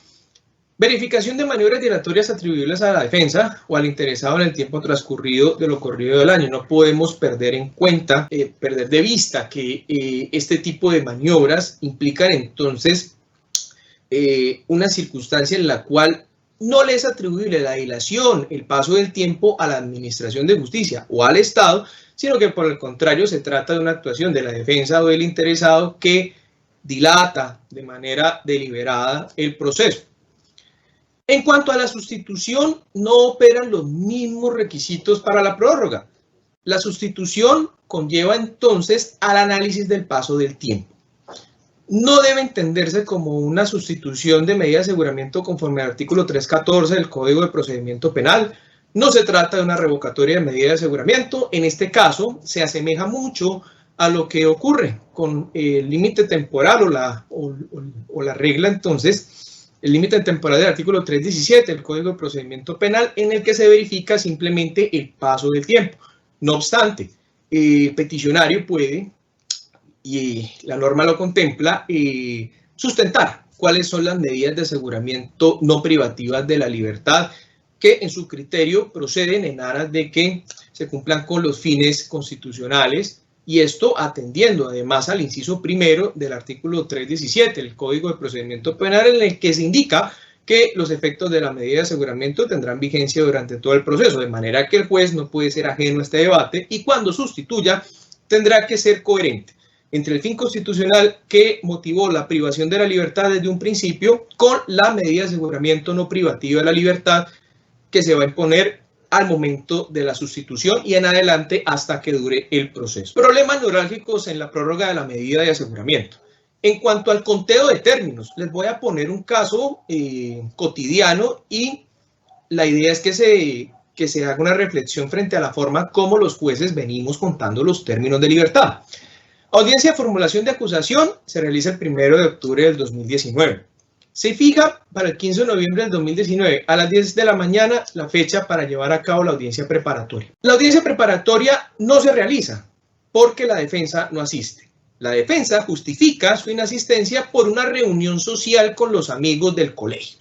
S2: Verificación de maniobras dilatorias atribuibles a la defensa o al interesado en el tiempo transcurrido de lo corrido del año. No podemos perder de vista que este tipo de maniobras implican entonces una circunstancia en la cual no le es atribuible la dilación, el paso del tiempo a la Administración de Justicia o al Estado, sino que por el contrario se trata de una actuación de la defensa o del interesado que dilata de manera deliberada el proceso. En cuanto a la sustitución, no operan los mismos requisitos para la prórroga. La sustitución conlleva entonces al análisis del paso del tiempo. No debe entenderse como una sustitución de medida de aseguramiento conforme al artículo 314 del Código de Procedimiento Penal. No se trata de una revocatoria de medida de aseguramiento. En este caso, se asemeja mucho a lo que ocurre con el límite temporal o la regla entonces, el límite temporal del artículo 317 del Código de Procedimiento Penal, en el que se verifica simplemente el paso del tiempo. No obstante, el peticionario puede, y la norma lo contempla, sustentar cuáles son las medidas de aseguramiento no privativas de la libertad que en su criterio proceden en aras de que se cumplan con los fines constitucionales, y esto atendiendo además al inciso primero del artículo 317 del Código de Procedimiento Penal, en el que se indica que los efectos de la medida de aseguramiento tendrán vigencia durante todo el proceso, de manera que el juez no puede ser ajeno a este debate y cuando sustituya tendrá que ser coherente entre el fin constitucional que motivó la privación de la libertad desde un principio con la medida de aseguramiento no privativa de la libertad que se va a imponer al momento de la sustitución y en adelante hasta que dure el proceso. Problemas neurálgicos en la prórroga de la medida de aseguramiento. En cuanto al conteo de términos, les voy a poner un caso cotidiano y la idea es que se haga una reflexión frente a la forma como los jueces venimos contando los términos de libertad. Audiencia de formulación de acusación se realiza el 1 de octubre del 2019. Se fija para el 15 de noviembre del 2019 a las 10 de la mañana la fecha para llevar a cabo la audiencia preparatoria. La audiencia preparatoria no se realiza porque la defensa no asiste. La defensa justifica su inasistencia por una reunión social con los amigos del colegio.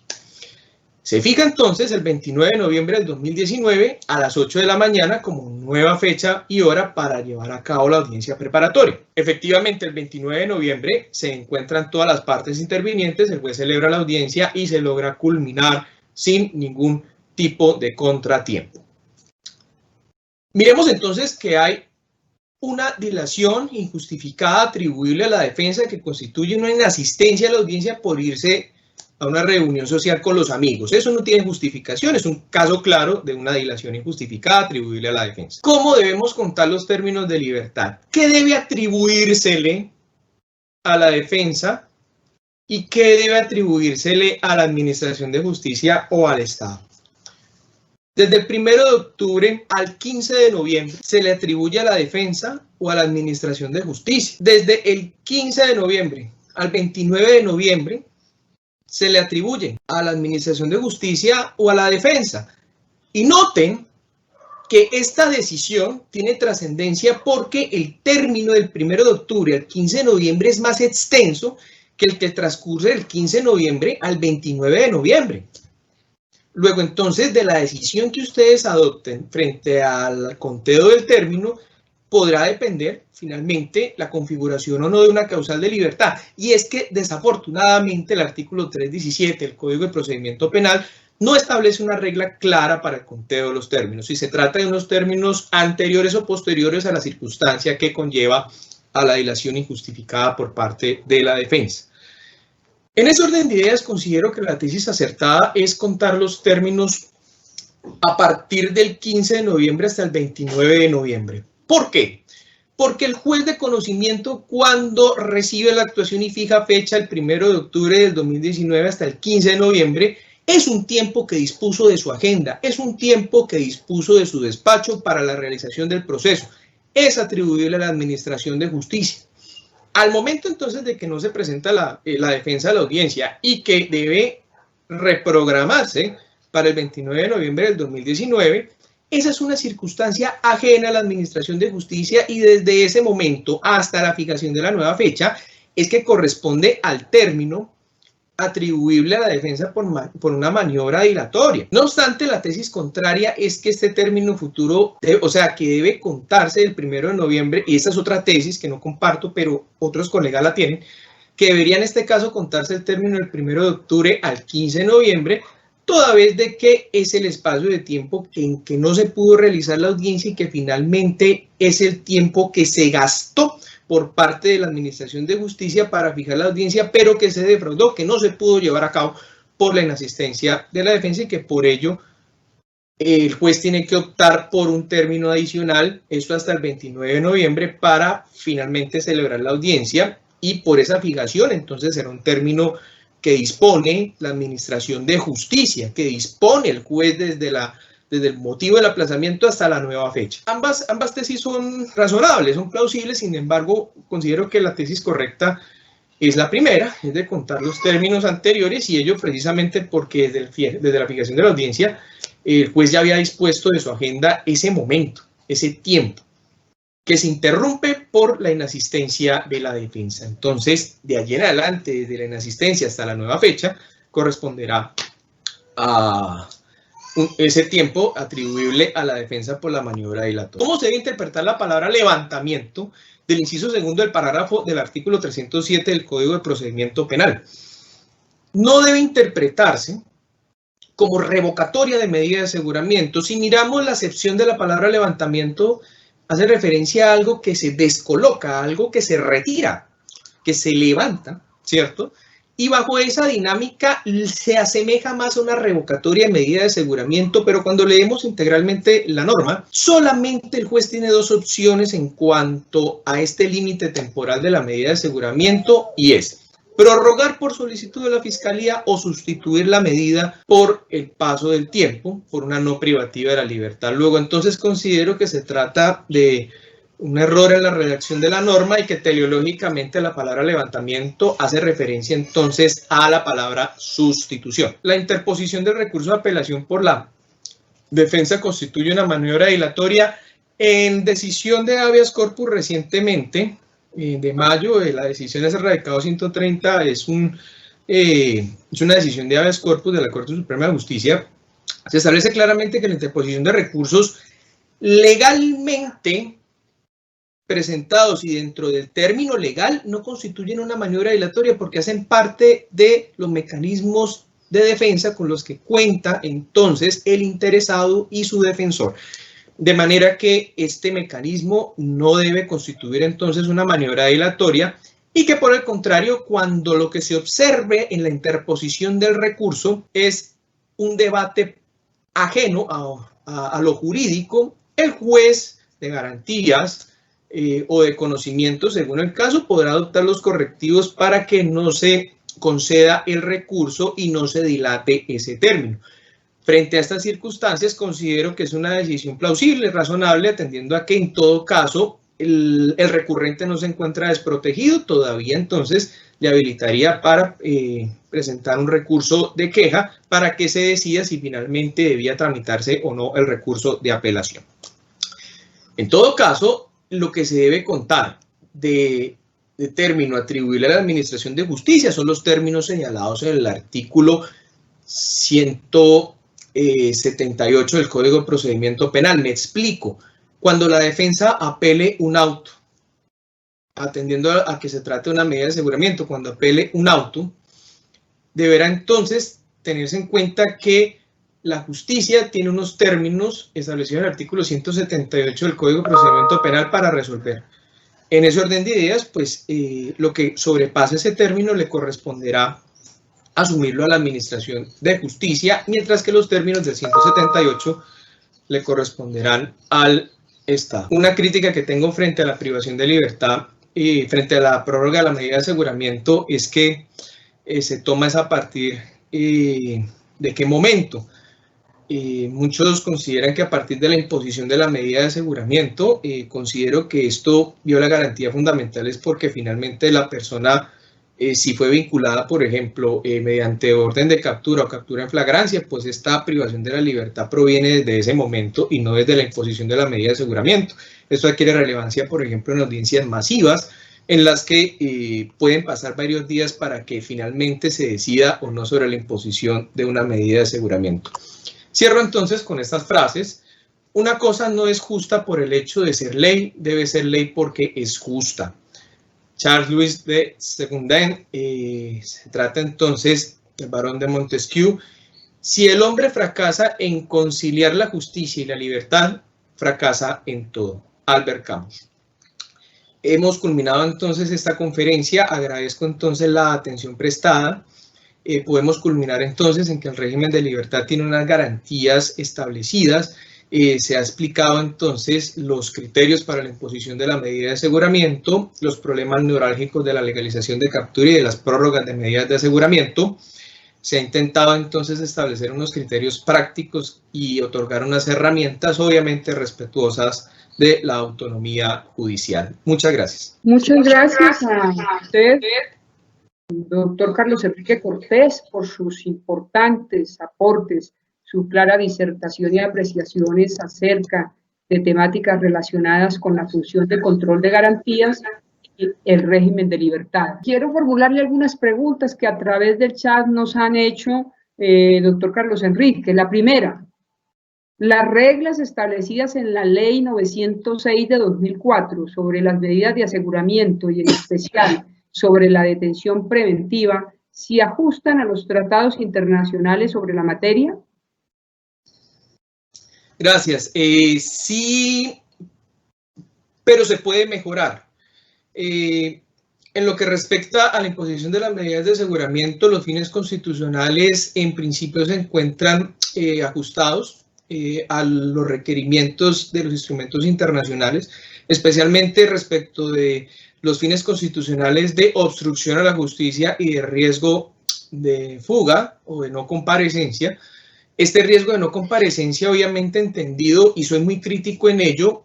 S2: Se fija entonces el 29 de noviembre del 2019 a las 8 de la mañana como nueva fecha y hora para llevar a cabo la audiencia preparatoria. Efectivamente, el 29 de noviembre se encuentran todas las partes intervinientes, el juez celebra la audiencia y se logra culminar sin ningún tipo de contratiempo. Miremos entonces que hay una dilación injustificada atribuible a la defensa que constituye una inasistencia a la audiencia por irse a una reunión social con los amigos. Eso no tiene justificación, es un caso claro de una dilación injustificada atribuible a la defensa. ¿Cómo debemos contar los términos de libertad? ¿Qué debe atribuírsele a la defensa y qué debe atribuírsele a la Administración de Justicia o al Estado? Desde el 1 de octubre al 15 de noviembre se le atribuye a la defensa o a la administración de justicia. Desde el 15 de noviembre al 29 de noviembre se le atribuye a la administración de justicia o a la defensa. Y noten que esta decisión tiene trascendencia porque el término del 1 de octubre al 15 de noviembre es más extenso que el que transcurre del 15 de noviembre al 29 de noviembre. Luego, entonces, de la decisión que ustedes adopten frente al conteo del término, podrá depender, finalmente, la configuración o no de una causal de libertad. Y es que, desafortunadamente, el artículo 317 del Código de Procedimiento Penal no establece una regla clara para el conteo de los términos. Si se trata de unos términos anteriores o posteriores a la circunstancia que conlleva a la dilación injustificada por parte de la defensa. En ese orden de ideas, considero que la tesis acertada es contar los términos a partir del 15 de noviembre hasta el 29 de noviembre. ¿Por qué? Porque el juez de conocimiento, cuando recibe la actuación y fija fecha el 1 de octubre del 2019 hasta el 15 de noviembre, es un tiempo que dispuso de su agenda, es un tiempo que dispuso de su despacho para la realización del proceso. Es atribuible a la Administración de Justicia. Al momento entonces de que no se presenta la defensa de la audiencia y que debe reprogramarse para el 29 de noviembre del 2019, esa es una circunstancia ajena a la Administración de Justicia y desde ese momento hasta la fijación de la nueva fecha es que corresponde al término atribuible a la defensa por una maniobra dilatoria. No obstante, la tesis contraria es que este término futuro, o sea, que debe contarse el 1 de noviembre, y esta es otra tesis que no comparto, pero otros colegas la tienen, que debería en este caso contarse el término del 1 de octubre al 15 de noviembre, toda vez de que es el espacio de tiempo en que no se pudo realizar la audiencia y que finalmente es el tiempo que se gastó por parte de la Administración de Justicia para fijar la audiencia, pero que se defraudó, que no se pudo llevar a cabo por la inasistencia de la defensa y que por ello el juez tiene que optar por un término adicional, esto hasta el 29 de noviembre, para finalmente celebrar la audiencia y por esa fijación entonces será un término que dispone la Administración de Justicia, que dispone el juez desde el motivo del aplazamiento hasta la nueva fecha. Ambas tesis son razonables, son plausibles, sin embargo, considero que la tesis correcta es la primera, es de contar los términos anteriores y ello precisamente porque desde la fijación de la audiencia el juez ya había dispuesto de su agenda ese momento, ese tiempo, que se interrumpe por la inasistencia de la defensa. Entonces, de allí en adelante, desde la inasistencia hasta la nueva fecha, corresponderá a ese tiempo atribuible a la defensa por la maniobra dilatoria. ¿Cómo se debe interpretar la palabra levantamiento del inciso segundo del parágrafo del artículo 307 del Código de Procedimiento Penal? No debe interpretarse como revocatoria de medida de aseguramiento. Si miramos la acepción de la palabra levantamiento, hace referencia a algo que se descoloca, a algo que se retira, que se levanta, ¿cierto? Y bajo esa dinámica se asemeja más a una revocatoria de medida de aseguramiento, pero cuando leemos integralmente la norma, solamente el juez tiene dos opciones en cuanto a este límite temporal de la medida de aseguramiento y es prorrogar por solicitud de la Fiscalía o sustituir la medida por el paso del tiempo, por una no privativa de la libertad. Luego, entonces, considero que se trata de un error en la redacción de la norma y que teleológicamente la palabra levantamiento hace referencia entonces a la palabra sustitución. La interposición del recurso de apelación por la defensa constituye una maniobra dilatoria. En decisión de habeas corpus recientemente, de mayo, la decisión es el radicado 130, es una decisión de habeas corpus de la Corte Suprema de Justicia. Se establece claramente que la interposición de recursos legalmente presentados y dentro del término legal no constituyen una maniobra dilatoria porque hacen parte de los mecanismos de defensa con los que cuenta entonces el interesado y su defensor. De manera que este mecanismo no debe constituir entonces una maniobra dilatoria y que por el contrario, cuando lo que se observe en la interposición del recurso es un debate ajeno a lo jurídico, el juez de garantías o de conocimiento, según el caso, podrá adoptar los correctivos para que no se conceda el recurso y no se dilate ese término. Frente a estas circunstancias, considero que es una decisión plausible, razonable, atendiendo a que en todo caso el recurrente no se encuentra desprotegido, todavía entonces le habilitaría para presentar un recurso de queja para que se decida si finalmente debía tramitarse o no el recurso de apelación. En todo caso, lo que se debe contar de término atribuible a la Administración de Justicia son los términos señalados en el artículo 178 del Código de Procedimiento Penal. Me explico. Cuando la defensa apele un auto, atendiendo a que se trate de una medida de aseguramiento, cuando apele un auto, deberá entonces tenerse en cuenta que la justicia tiene unos términos establecidos en el artículo 178 del Código de Procedimiento Penal para resolver. En ese orden de ideas, pues lo que sobrepase ese término le corresponderá asumirlo a la Administración de Justicia, mientras que los términos del 178 le corresponderán al Estado. Una crítica que tengo frente a la privación de libertad y frente a la prórroga de la medida de aseguramiento es que se toma esa a partir de qué momento. Muchos consideran que a partir de la imposición de la medida de aseguramiento, considero que esto viola garantías fundamentales porque finalmente la persona, si fue vinculada, por ejemplo, mediante orden de captura o captura en flagrancia, pues esta privación de la libertad proviene desde ese momento y no desde la imposición de la medida de aseguramiento. Esto adquiere relevancia, por ejemplo, en audiencias masivas, en las que pueden pasar varios días para que finalmente se decida o no sobre la imposición de una medida de aseguramiento. Cierro entonces con estas frases. Una cosa no es justa por el hecho de ser ley, debe ser ley porque es justa. Charles Louis de Segondain, se trata entonces del barón de Montesquieu. Si el hombre fracasa en conciliar la justicia y la libertad, fracasa en todo. Albert Camus. Hemos culminado entonces esta conferencia. Agradezco entonces la atención prestada. Podemos culminar entonces en que el régimen de libertad tiene unas garantías establecidas. Se ha explicado entonces los criterios para la imposición de la medida de aseguramiento, los problemas neurálgicos de la legalización de captura y de las prórrogas de medidas de aseguramiento. Se ha intentado entonces establecer unos criterios prácticos y otorgar unas herramientas obviamente respetuosas de la autonomía judicial. Muchas gracias.
S1: Muchas gracias a usted, doctor Carlos Enrique Cortés, por sus importantes aportes, su clara disertación y apreciaciones acerca de temáticas relacionadas con la función de control de garantías y el régimen de libertad. Quiero formularle algunas preguntas que a través del chat nos han hecho, doctor Carlos Enrique. La primera, las reglas establecidas en la Ley 906 de 2004 sobre las medidas de aseguramiento y en especial sobre la detención preventiva, ¿se ajustan a los tratados internacionales sobre la materia?
S2: Gracias. Sí, pero se puede mejorar. En lo que respecta a la imposición de las medidas de aseguramiento, los fines constitucionales en principio se encuentran ajustados a los requerimientos de los instrumentos internacionales, especialmente respecto de los fines constitucionales de obstrucción a la justicia y de riesgo de fuga o de no comparecencia. Este riesgo de no comparecencia, obviamente entendido, y soy muy crítico en ello,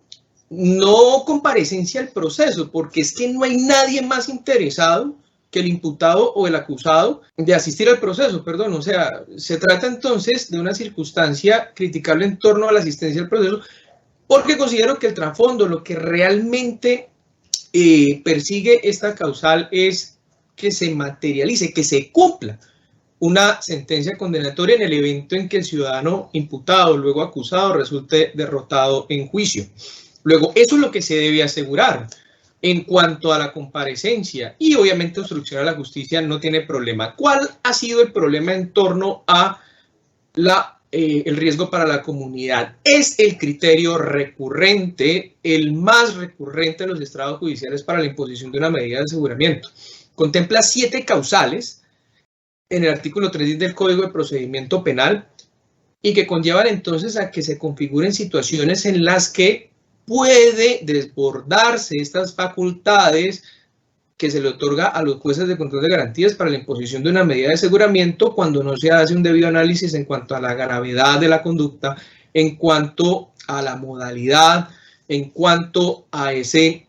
S2: no comparecencia al proceso, porque es que no hay nadie más interesado que el imputado o el acusado de asistir al proceso, perdón. O sea, se trata entonces de una circunstancia criticable en torno a la asistencia al proceso, porque considero que el trasfondo, lo que realmente persigue esta causal es que se materialice, que se cumpla una sentencia condenatoria en el evento en que el ciudadano imputado, luego acusado, resulte derrotado en juicio. Luego, eso es lo que se debe asegurar. En cuanto a la comparecencia y obviamente obstrucción a la justicia, no tiene problema. ¿Cuál ha sido el problema en torno a el riesgo para la comunidad? Es el criterio recurrente, el más recurrente de los estrados judiciales para la imposición de una medida de aseguramiento. Contempla 7 causales en el artículo 3 del Código de Procedimiento Penal y que conllevan entonces a que se configuren situaciones en las que puede desbordarse estas facultades que se le otorga a los jueces de control de garantías para la imposición de una medida de aseguramiento cuando no se hace un debido análisis en cuanto a la gravedad de la conducta, en cuanto a la modalidad, en cuanto a ese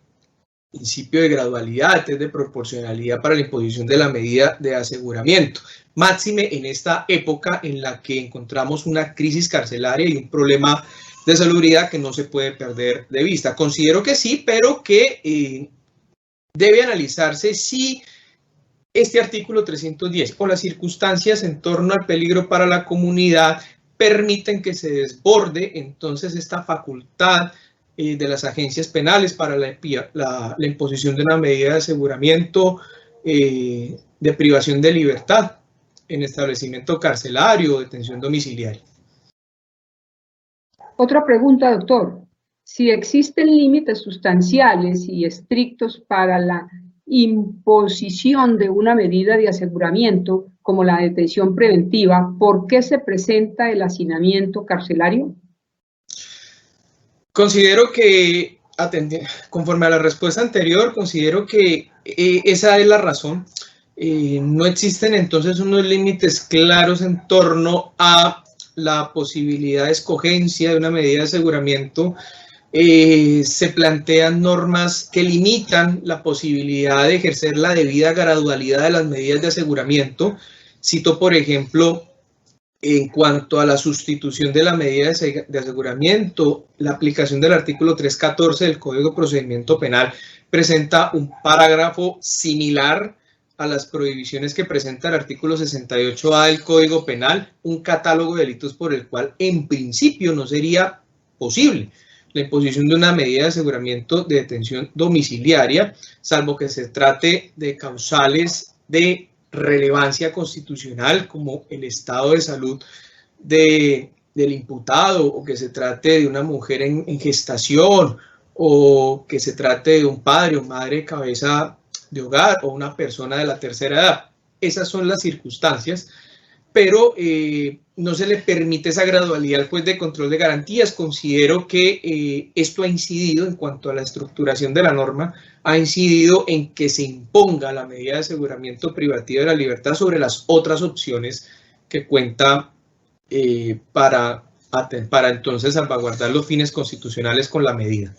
S2: principio de gradualidad, de proporcionalidad para la imposición de la medida de aseguramiento. Máxime en esta época en la que encontramos una crisis carcelaria y un problema de salubridad que no se puede perder de vista. Considero que sí, pero que debe analizarse si este artículo 310 o las circunstancias en torno al peligro para la comunidad permiten que se desborde entonces esta facultad de las agencias penales para la imposición de una medida de aseguramiento de privación de libertad en establecimiento carcelario o detención domiciliaria.
S1: Otra pregunta, doctor. Si existen límites sustanciales y estrictos para la imposición de una medida de aseguramiento como la detención preventiva, ¿por qué se presenta el hacinamiento carcelario?
S2: Considero que, conforme a la respuesta anterior, considero que esa es la razón. No existen entonces unos límites claros en torno a la posibilidad de escogencia de una medida de aseguramiento. Se plantean normas que limitan la posibilidad de ejercer la debida gradualidad de las medidas de aseguramiento. Cito, por ejemplo, en cuanto a la sustitución de la medida de aseguramiento, la aplicación del artículo 314 del Código de Procedimiento Penal presenta un parágrafo similar a las prohibiciones que presenta el artículo 68A del Código Penal, un catálogo de delitos por el cual en principio no sería posible la imposición de una medida de aseguramiento de detención domiciliaria, salvo que se trate de causales de relevancia constitucional como el estado de salud del imputado, o que se trate de una mujer en gestación, o que se trate de un padre o madre cabeza de hogar o una persona de la tercera edad. Esas son las circunstancias, pero no se le permite esa gradualidad al juez de control de garantías. Considero que esto ha incidido en cuanto a la estructuración de la norma, ha incidido en que se imponga la medida de aseguramiento privativa de la libertad sobre las otras opciones que cuenta para entonces salvaguardar los fines constitucionales con la medida.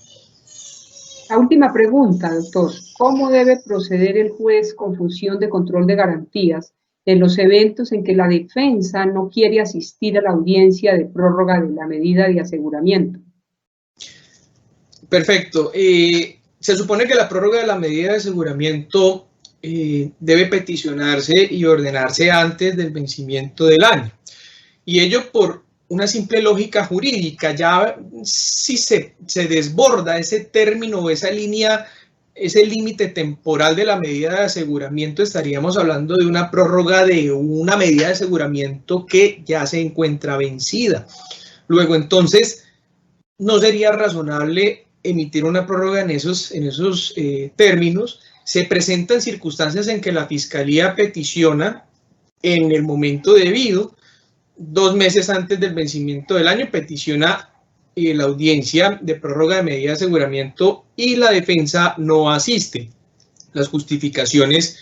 S1: La última pregunta, doctor. ¿Cómo debe proceder el juez con función de control de garantías en los eventos en que la defensa no quiere asistir a la audiencia de prórroga de la medida de aseguramiento?
S2: Perfecto. Se supone que la prórroga de la medida de aseguramiento debe peticionarse y ordenarse antes del vencimiento del año. Y ello por una simple lógica jurídica. Ya si se desborda ese término o esa línea, ese límite temporal de la medida de aseguramiento, estaríamos hablando de una prórroga de una medida de aseguramiento que ya se encuentra vencida. Luego, entonces, no sería razonable emitir una prórroga en esos términos. Se presentan circunstancias en que la Fiscalía peticiona en el momento debido, 2 meses antes del vencimiento del año, peticiona la audiencia de prórroga de medida de aseguramiento y la defensa no asiste. Las justificaciones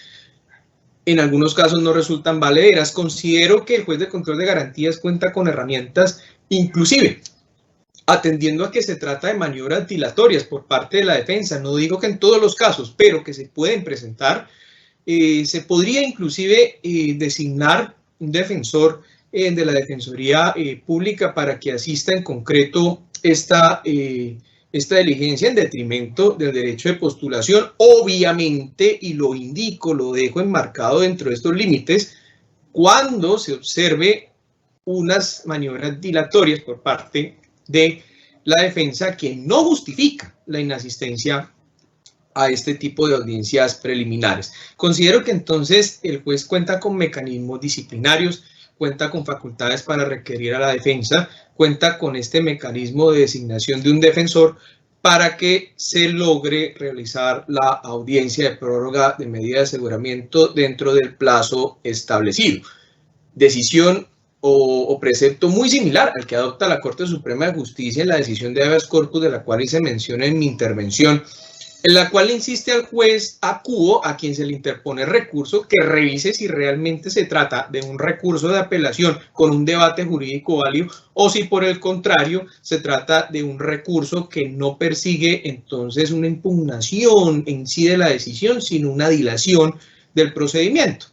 S2: en algunos casos no resultan valederas. Considero que el juez de control de garantías cuenta con herramientas, inclusive atendiendo a que se trata de maniobras dilatorias por parte de la defensa. No digo que en todos los casos, pero que se pueden presentar. Se podría inclusive designar un defensor de la Defensoría Pública para que asista en concreto esta diligencia en detrimento del derecho de postulación. Obviamente, y lo indico, lo dejo enmarcado dentro de estos límites, cuando se observe unas maniobras dilatorias por parte de la defensa que no justifica la inasistencia a este tipo de audiencias preliminares. Considero que entonces el juez cuenta con mecanismos disciplinarios, cuenta con facultades para requerir a la defensa, cuenta con este mecanismo de designación de un defensor para que se logre realizar la audiencia de prórroga de medida de aseguramiento dentro del plazo establecido. Decisión o precepto muy similar al que adopta la Corte Suprema de Justicia en la decisión de habeas corpus, de la cual hice mención en mi intervención, en la cual le insiste al juez acuo, a quien se le interpone el recurso, que revise si realmente se trata de un recurso de apelación con un debate jurídico válido o si por el contrario se trata de un recurso que no persigue entonces una impugnación en sí de la decisión, sino una dilación del procedimiento.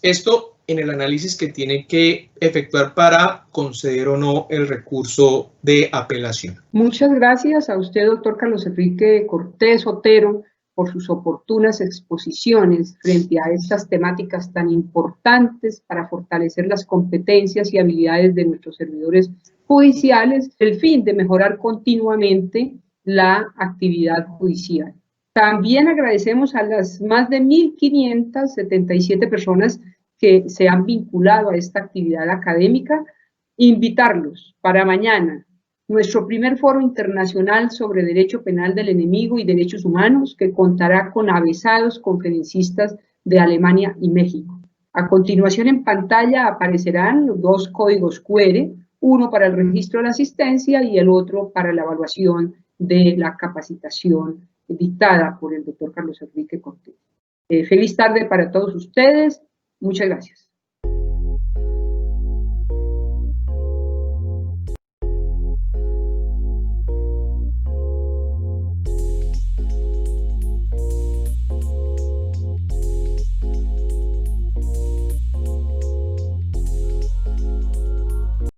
S2: Esto en el análisis que tiene que efectuar para conceder o no el recurso de apelación.
S1: Muchas gracias a usted, doctor Carlos Enrique Cortés Otero, por sus oportunas exposiciones frente a estas temáticas tan importantes para fortalecer las competencias y habilidades de nuestros servidores judiciales, el fin de mejorar continuamente la actividad judicial. También agradecemos a las más de 1.577 personas que se han vinculado a esta actividad académica, invitarlos para mañana, nuestro primer foro internacional sobre derecho penal del enemigo y derechos humanos, que contará con avesados conferencistas de Alemania y México. A continuación en pantalla aparecerán los dos códigos QR, uno para el registro de la asistencia y el otro para la evaluación de la capacitación dictada por el doctor Carlos Enrique Cortés. Feliz tarde para todos ustedes. Muchas gracias.